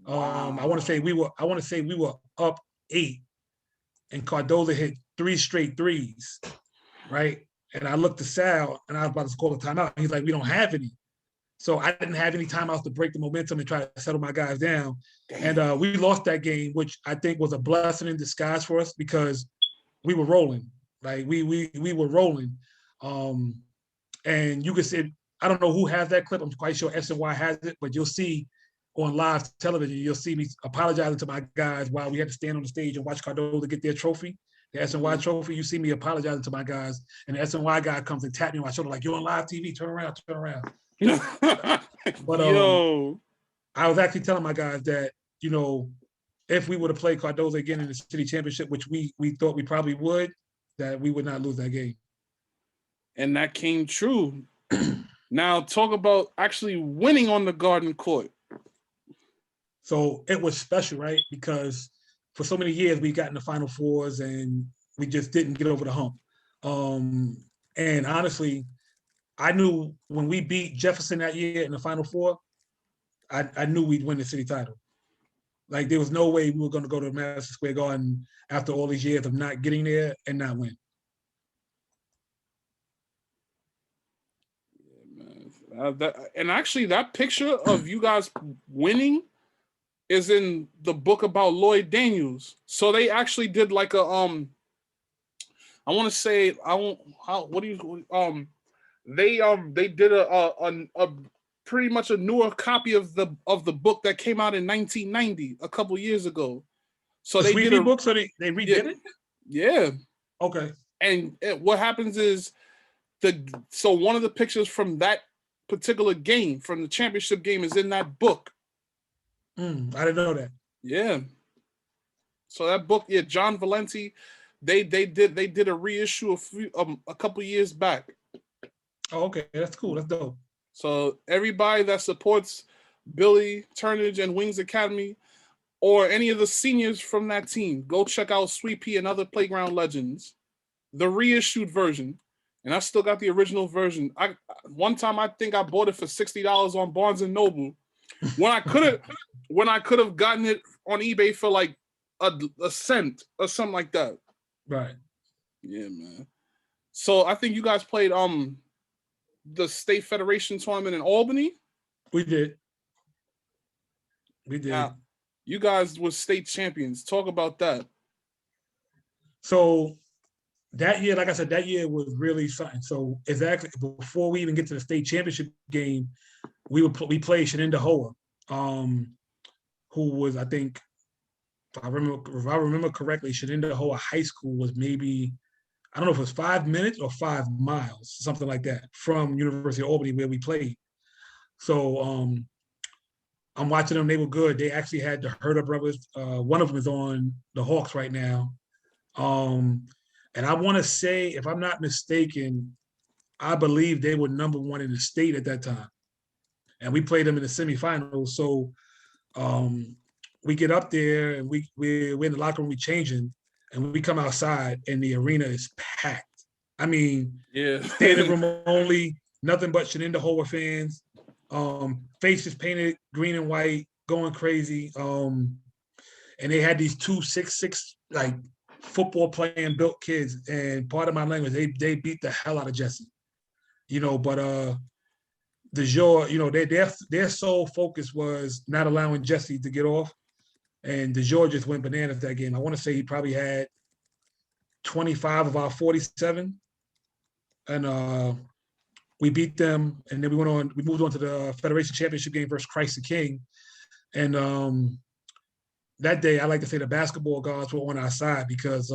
I want to say we were up 8, and Cardoza hit 3 straight threes, right? And I looked to Sal, and I was about to call a timeout. He's like, "We don't have any." So I didn't have any timeouts to break the momentum and try to settle my guys down. And we lost that game, which I think was a blessing in disguise for us because we were rolling. Like we were rolling. And you can see, I don't know who has that clip. I'm quite sure SNY has it, but you'll see on live television, you'll see me apologizing to my guys while we had to stand on the stage and watch Cardoza get their trophy, the SNY trophy. You see me apologizing to my guys, and the SNY guy comes and taps me on my shoulder like, "You're on live TV, turn around." But Yo, I was actually telling my guys that, if we would have played Cardoza again in the city championship, which we thought we probably would, that we would not lose that game. and that came true. Now talk about actually winning on the Garden Court. So it was special, right? Because for so many years we got in the Final Fours and we just didn't get over the hump. And honestly, I knew when we beat Jefferson that year in the Final Four, I knew we'd win the city title. Like there was no way we were going to go to Madison Square Garden after all these years of not getting there and not win. Yeah, man. And actually, that picture of you guys winning is in the book about Lloyd Daniels. So they actually did like a I want to say they did a pretty much a newer copy of the book that came out in 1990, a couple years ago. So they did a book, so they redid it? Yeah. Okay. And what happens is so one of the pictures from that particular game, from the championship game, is in that book. I didn't know that. Yeah. So that book, John Valenti, they did a reissue a couple years back. Oh, okay, that's cool. That's dope. So everybody that supports Billy Turnage and Wings Academy, or any of the seniors from that team, go check out Sweet Pea and Other Playground Legends, the reissued version. And I still got the original version. One time I think I bought it for $60 on Barnes and Noble, when I could have gotten it on eBay for like a cent or something like that. Right. Yeah, man. So I think you guys played the State Federation tournament in Albany. We did. Now, you guys were state champions. Talk about that. So that year, like I said, that year was really something. So exactly before we even get to the state championship game, we played Shenandoah, who was, I think, if I remember correctly, Shenandoah High School was maybe, I don't know if it was 5 minutes or 5 miles, something like that, from University of Albany where we played. So I'm watching them. They were good. They actually had the Herder brothers. One of them is on the Hawks right now. And I want to say, if I'm not mistaken, I believe they were number 1 in the state at that time. And we played them in the semifinals. So we get up there and we're in the locker room, we changing, and we come outside and the arena is packed. I mean, standing room only, nothing but Shenandoah fans, faces painted green and white, going crazy. And they had these 2 6'6" like football playing built kids, and part of my language, they beat the hell out of Jesse. But Desure, their sole focus was not allowing Jesse to get off. And Desure just went bananas that game. I want to say he probably had 25 of our 47. And we beat them. And then we moved on to the Federation Championship game versus Christ the King. And that day, I like to say the basketball gods were on our side because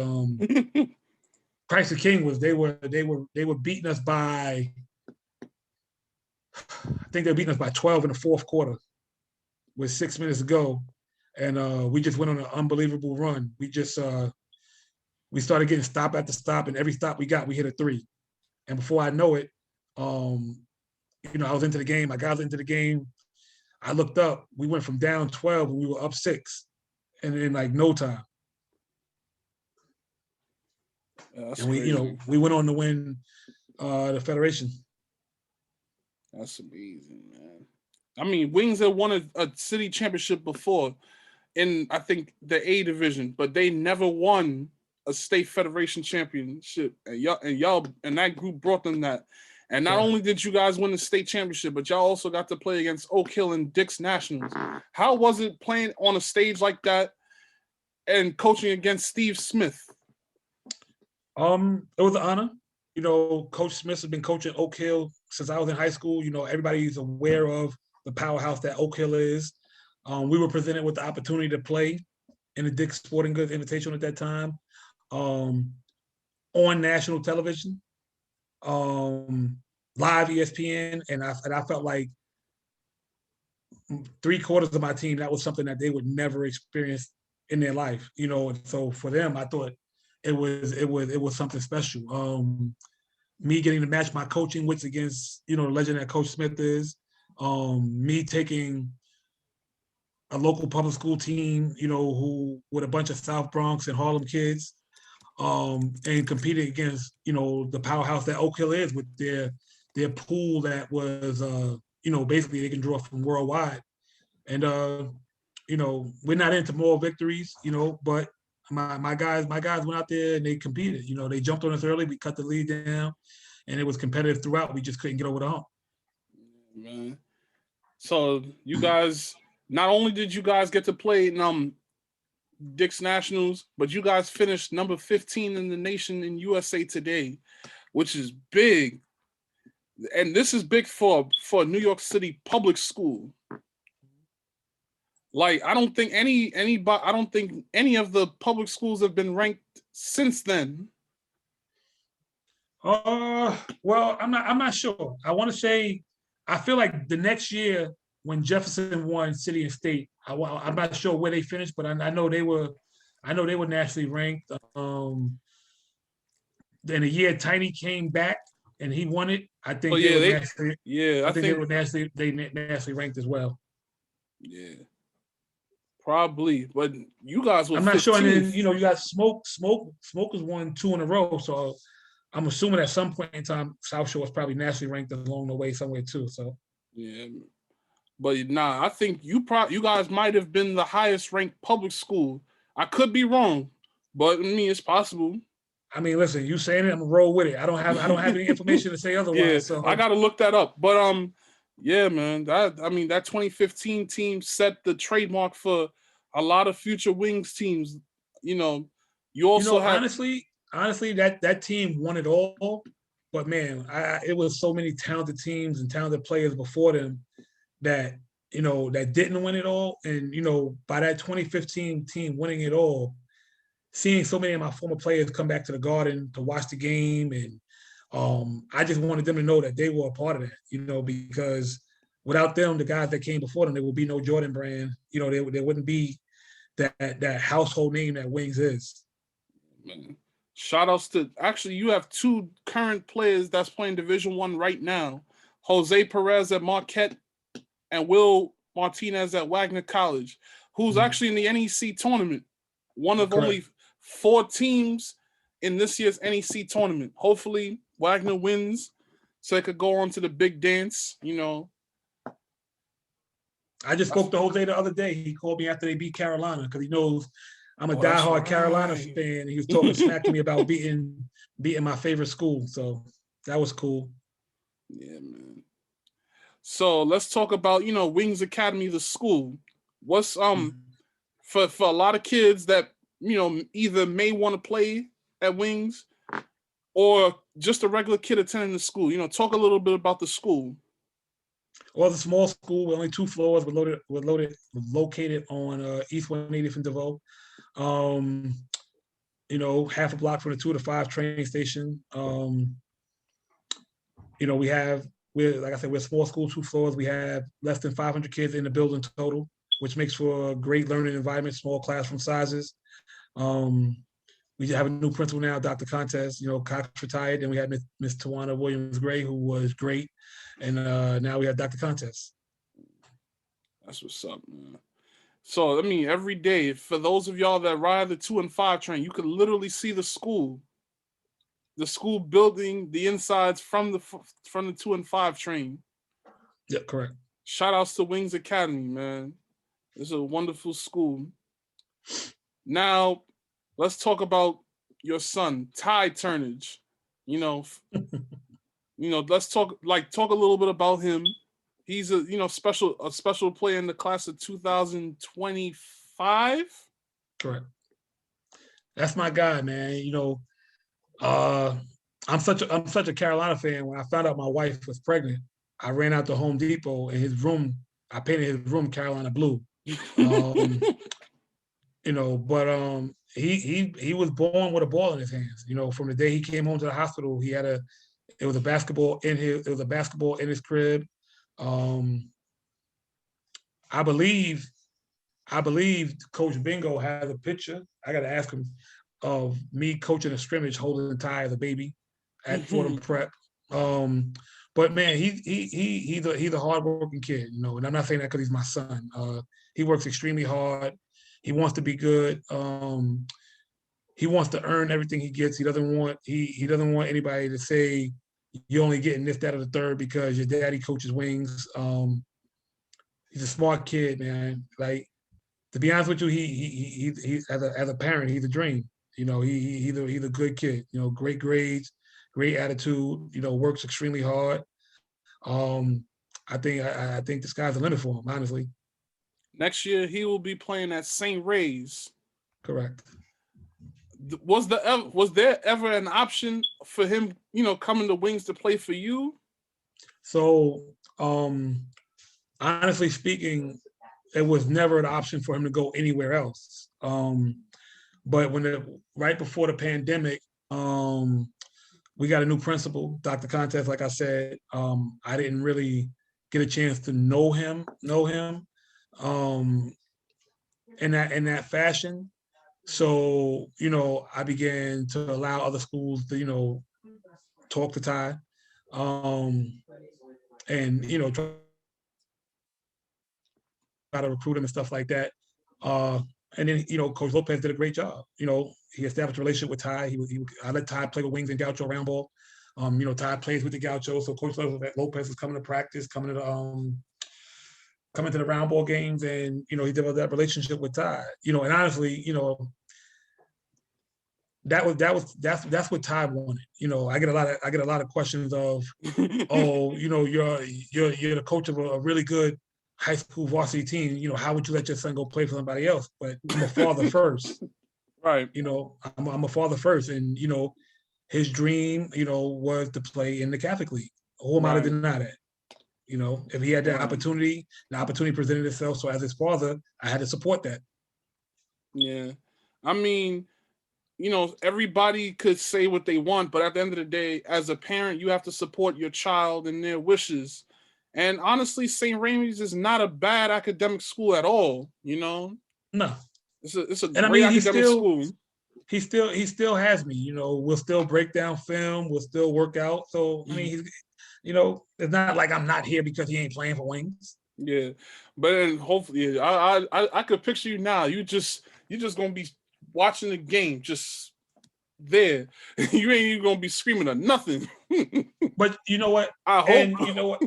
Christ the King they were beating us by, I think they were beating us by 12 in the fourth quarter with 6 minutes to go. And we just went on an unbelievable run. We started getting stop after stop, and every stop we got, we hit a 3. And before I know it, I was into the game. My guys were into the game. I looked up. We went from down 12 and we were up 6, and in like no time. And we went on to win the Federation. That's amazing, man. I mean, Wings had won a city championship before in, I think, the A division, but they never won a state federation championship. And y'all and that group brought them that. And not only did you guys win the state championship, but y'all also got to play against Oak Hill and Dick's Nationals. How was it playing on a stage like that and coaching against Steve Smith? It was an honor. You know, Coach Smith has been coaching Oak Hill since I was in high school. You know, everybody's aware of the powerhouse that Oak Hill is. We were presented with the opportunity to play in the Dick's Sporting Goods Invitational at that time, on national television, live ESPN, and I felt like 3/4 of my team, that was something that they would never experience in their life. You know, and so for them, I thought it was something special. Me getting to match my coaching wits against, you know, the legend that Coach Smith is. Me taking a local public school team, you know, who with a bunch of South Bronx and Harlem kids, and competing against, you know, the powerhouse that Oak Hill is with their pool that was, you know, basically they can draw from worldwide. And you know, we're not into moral victories, you know, but my guys went out there and they competed. You know, they jumped on us early, we cut the lead down, and it was competitive throughout. We just couldn't get over the hump. Man. So you guys, not only did you guys get to play in Dick's Nationals, but you guys finished number 15 in the nation in USA Today, which is big. And this is big for New York City public school. Like, I don't think any of the public schools have been ranked since then. Well, I'm not sure. I want to say, I feel like the next year when Jefferson won city and state, I'm not sure where they finished, but I know they were nationally ranked. Then the year Tiny came back and he won it, I think they were nationally. Yeah, I think they were nationally ranked as well. Yeah, probably. But you guys were. I'm not 15th. Sure. And then, you know, you got Smokers won 2 in a row, so I'm assuming at some point in time, South Shore was probably nationally ranked along the way somewhere too. So yeah, but nah, I think you guys might have been the highest ranked public school. I could be wrong, but I mean it's possible. I mean, listen, you saying it, I'm gonna roll with it. I don't have any information to say otherwise. Yeah, so I gotta look that up. But yeah, man, that 2015 team set the trademark for a lot of future Wings teams. You know, you also have honestly, that team won it all. But man, it was so many talented teams and talented players before them that, you know, that didn't win it all. And, you know, by that 2015 team winning it all, seeing so many of my former players come back to the Garden to watch the game, and I just wanted them to know that they were a part of that, you know, because without them, the guys that came before them, there would be no Jordan Brand. You know, there wouldn't be that household name that Wings is. Man. Shout outs to, actually, you have 2 current players that's playing Division I right now. Jose Perez at Marquette and Will Martinez at Wagner College, who's actually in the NEC tournament. One of only 4 teams in this year's NEC tournament. Hopefully Wagner wins so they could go on to the big dance, you know. I just spoke to Jose the other day. He called me after they beat Carolina because he knows I'm a diehard Carolina fan. He was talking smack to me about beating my favorite school. So that was cool. Yeah, man. So let's talk about, you know, Wings Academy, the school. What's for a lot of kids that, you know, either may want to play at Wings or just a regular kid attending the school, you know, talk a little bit about the school. Well, it's a small school with only 2 floors. We're located on East 180th and DeVoe. You know, half a block from the 2 to 5 train station. You know, like I said, we're a small school, 2 floors. We have less than 500 kids in the building total, which makes for a great learning environment, small classroom sizes. We have a new principal now, Dr. Contest. You know, Cox retired, and we had Miss Tawana Williams-Gray, who was great. And now we have Dr. Contest. That's what's up, man. So, I mean, every day, for those of y'all that ride the 2 and 5 train, you could literally see the school building, the insides from the 2 and 5 train. Yeah, correct. Shout outs to Wings Academy, man. It's a wonderful school. Now, let's talk about your son, Ty Turnage. You know, let's talk a little bit about him. He's a special player in the class of 2025. Correct. That's my guy, man. I'm such a Carolina fan. When I found out my wife was pregnant, I ran out to Home Depot in his room. I painted his room Carolina blue. But he was born with a ball in his hands. From the day he came home to the hospital, it was a basketball in his crib. I believe Coach Bingo has a picture. I got to ask him of me coaching a scrimmage, holding Ty as a baby at Fordham Prep. But man, he's a hardworking kid, and I'm not saying that because he's my son. He works extremely hard. He wants to be good. He wants to earn everything he gets. He doesn't want anybody to say you're only getting this, that, or the third because your daddy coaches wings. He's a smart kid, man. Like, to be honest with you, he as a parent, he's a dream. He's a good kid. Great grades, great attitude. Works extremely hard. I think the sky's the limit for him, honestly. Next year, he will be playing at St. Ray's. Correct. Was there ever an option for him, coming to Wings to play for you? So, honestly speaking, it was never an option for him to go anywhere else. But right before the pandemic, we got a new principal, Dr. Contest. Like I said, I didn't really get a chance to know him in that fashion. So, I began to allow other schools to, talk to Ty, and, try to recruit him and stuff like that. And then, Coach Lopez did a great job. He established a relationship with Ty. I let Ty play with Wings and Gaucho round ball. Ty plays with the Gaucho, so Coach Lopez is coming to practice, coming to the round ball games, and he developed that relationship with Ty. And honestly, that's what Ty wanted. I get a lot of questions of, oh, you're the coach of a really good high school varsity team. How would you let your son go play for somebody else? But I'm a father first. Right. I'm a father first, and his dream, was to play in the Catholic League. Who am I to deny that? If he had that opportunity, the opportunity presented itself. So as his father, I had to support that. Yeah. I mean, everybody could say what they want, but at the end of the day, as a parent, you have to support your child and their wishes. And honestly, St. Ramey's is not a bad academic school at all, No. It's a great academic school. He still has me, we'll still break down film, we'll still work out. So, I mean, it's not like I'm not here because he ain't playing for Wings. Yeah. But then hopefully, I could picture you now. You're just going to be watching the game, just there. You ain't even going to be screaming or nothing. But you know what? I hope. And you know what?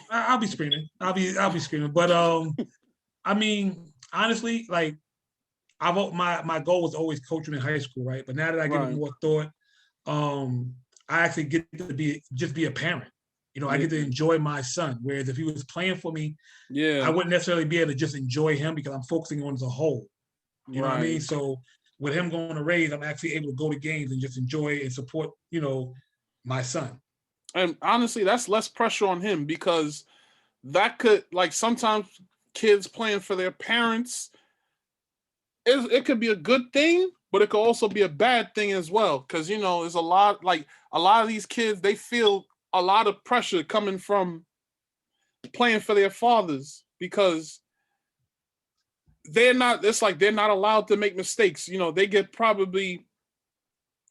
I'll be screaming. I'll be screaming. But I mean, honestly, like my goal was always coaching in high school, right? But now that I give it more thought, I actually get to be a parent. I get to enjoy my son. Whereas if he was playing for me, I wouldn't necessarily be able to just enjoy him because I'm focusing on the whole. You know what I mean? So with him going to Rays, I'm actually able to go to games and just enjoy and support, my son. And honestly, that's less pressure on him because that could, like, sometimes kids playing for their parents, it could be a good thing, but it could also be a bad thing as well. Because, there's a lot of these kids, they feel a lot of pressure coming from playing for their fathers because they're not allowed to make mistakes. They get probably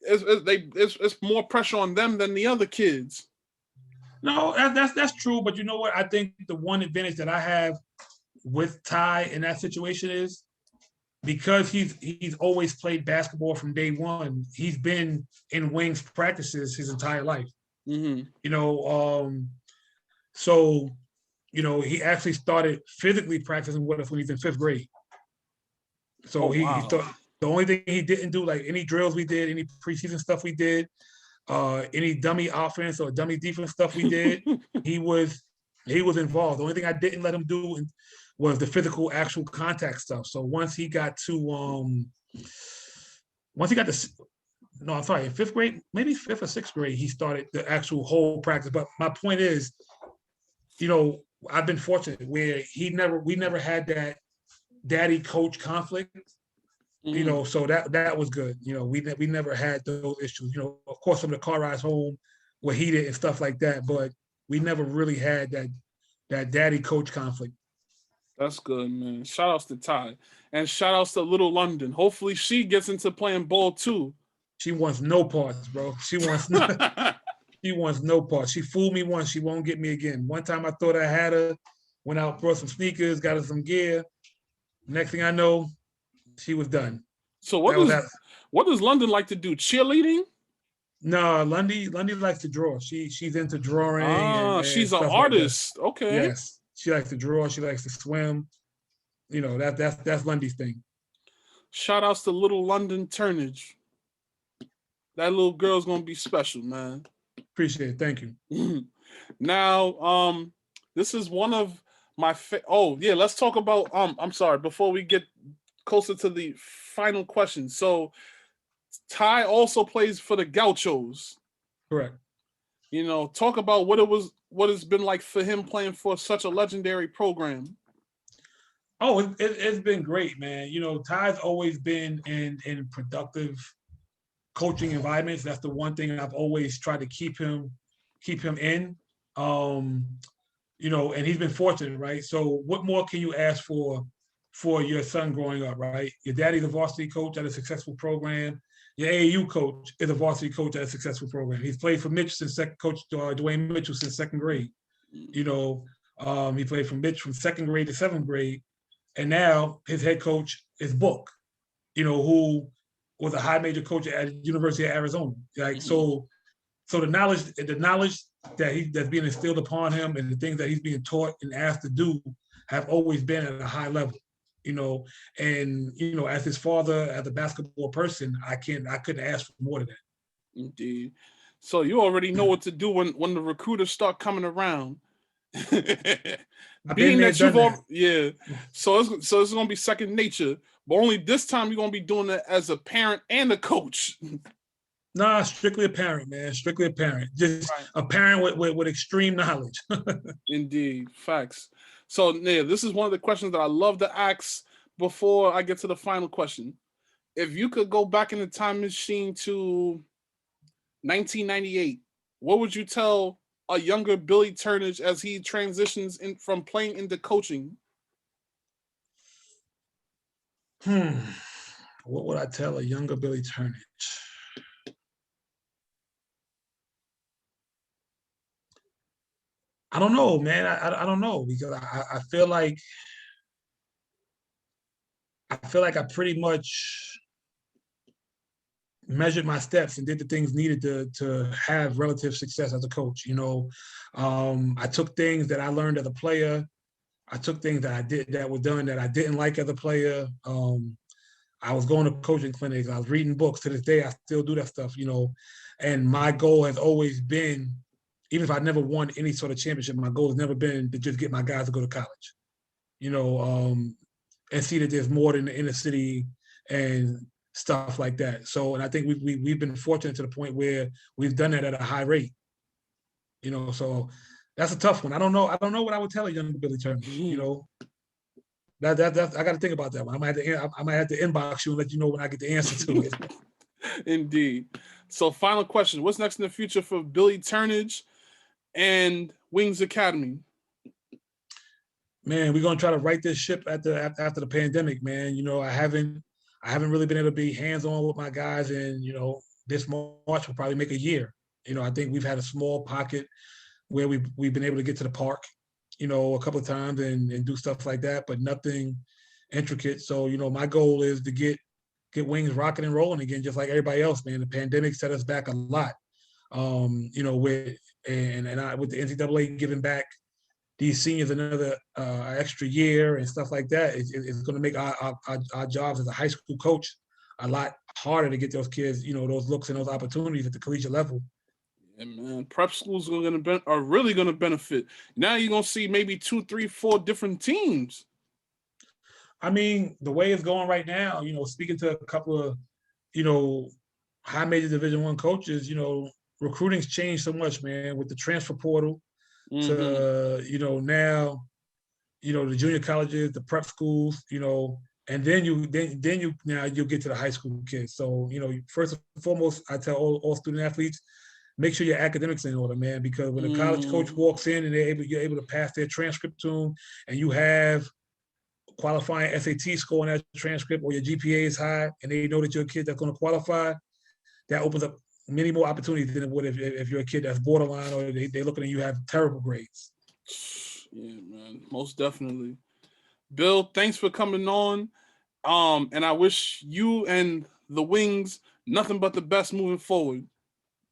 it's more pressure on them than the other kids. No, that's true. But you know what? I think the one advantage that I have with Ty in that situation is because he's always played basketball from day one. He's been in Wings practices his entire life. Mm-hmm. So, he actually started physically practicing with us when he's in 5th grade. So Oh, he wow. thought the only thing he didn't do, like any drills we did, any preseason stuff we did, any dummy offense or dummy defense stuff we did, he was involved. The only thing I didn't let him do was the physical, actual contact stuff. So once he got to no, I'm sorry, in 5th grade, maybe 5th or 6th grade, he started the actual whole practice. But my point is, I've been fortunate where we never had that daddy coach conflict. So that was good. We never had those issues. Of course, some of the car rides home were heated and stuff like that, but we never really had that daddy coach conflict. That's good, man. Shout outs to Ty. And shout outs to Little London. Hopefully she gets into playing ball too. She wants no parts, bro. She wants no parts. She fooled me once. She won't get me again. One time I thought I had her, went out, brought some sneakers, got her some gear. Next thing I know, she was done. So what does London like to do? Cheerleading? No, Lundy likes to draw. She's into drawing. And she's an artist. Like okay. Yes. She likes to draw. She likes to swim. That's Lundy's thing. Shout outs to Little London Turnage. That little girl's gonna be special, man. Appreciate it. Thank you. Now, this is one of my let's talk about I'm sorry, before we get closer to the final question. So Ty also plays for the Gauchos. Correct. Talk about what it's been like for him playing for such a legendary program. Oh, it's been great, man. Ty's always been in productive coaching environments. That's the one thing I've always tried to keep him in. And he's been fortunate, right? So what more can you ask for your son growing up, right? Your daddy's a varsity coach at a successful program. Your AAU coach is a varsity coach at a successful program. He's played for Mitch since coach Dwayne Mitchell since 2nd grade. He played for Mitch from 2nd grade to 7th grade. And now his head coach is Book, who was a high major coach at University of Arizona. Like, so the knowledge that's being instilled upon him and the things that he's being taught and asked to do have always been at a high level. As his father, as a basketball person, I couldn't ask for more than that. Indeed. So you already know what to do when the recruiters start coming around. Being that you've so it's gonna be second nature, but only this time you're gonna be doing it as a parent and a coach. Nah, strictly a parent, man. Strictly a parent. Just right. A parent with extreme knowledge. Indeed, facts. So this is one of the questions that I love to ask before I get to the final question. If you could go back in the time machine to 1998, what would you tell a younger Billy Turnage as he transitions from playing into coaching? What would I tell a younger Billy Turnage? I don't know, man. I don't know, because I feel like I pretty much measured my steps and did the things needed to have relative success as a coach. I took things that I learned as a player. I took things that I did that were done that I didn't like as a player. I was going to coaching clinics. I was reading books. To this day, I still do that stuff. And my goal has always been, even if I never won any sort of championship, my goal has never been to just get my guys to go to college. And see that there's more than the inner city and stuff like that. So, and I think we've been fortunate to the point where we've done that at a high rate. So that's a tough one. I don't know what I would tell a young Billy Turnage. That I got to think about that one. I might have to inbox you and let you know when I get the answer to it. Indeed. So, final question: what's next in the future for Billy Turnage and Wings Academy? Man, we're gonna try to right this ship after the pandemic, man. I haven't really been able to be hands-on with my guys, and this March will probably make a year. I think we've had a small pocket where we've been able to get to the park, a couple of times and do stuff like that, but nothing intricate. So, my goal is to get Wings rocking and rolling again, just like everybody else, man. The pandemic set us back a lot. With the NCAA giving back these seniors another extra year and stuff like that, it's going to make our jobs as a high school coach a lot harder to get those kids, those looks and those opportunities at the collegiate level. And man, prep schools are really gonna benefit. Now you're gonna see maybe 2, 3, 4 different teams. I mean, the way it's going right now, speaking to a couple of, high major Division I coaches, recruiting's changed so much, man, with the transfer portal to, now, the junior colleges, the prep schools, and then you'll get to the high school kids. So, first and foremost, I tell all student athletes, make sure your academics in order, man, because when a college coach walks in and you're able to pass their transcript to them, and you have qualifying SAT score on that transcript, or your GPA is high, and they know that you're a kid that's going to qualify, that opens up many more opportunities than it would if you're a kid that's borderline, or they're looking at you have terrible grades. Yeah, man, most definitely. Bill, thanks for coming on. And I wish you and the Wings nothing but the best moving forward.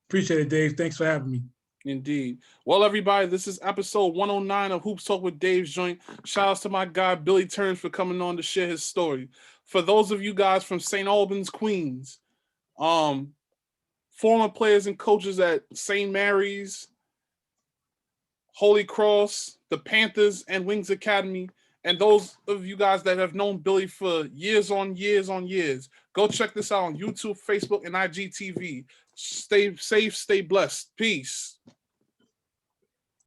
Appreciate it, Dave. Thanks for having me. Indeed. Well, everybody, this is episode 109 of Hoops Talk with Dave's Joint. Shout outs to my guy, Billy Turnage, for coming on to share his story. For those of you guys from St. Albans, Queens, former players and coaches at St. Mary's, Holy Cross, the Panthers, and Wings Academy, and those of you guys that have known Billy for years on years, go check this out on YouTube, Facebook, and IGTV. Stay safe, stay blessed. Peace.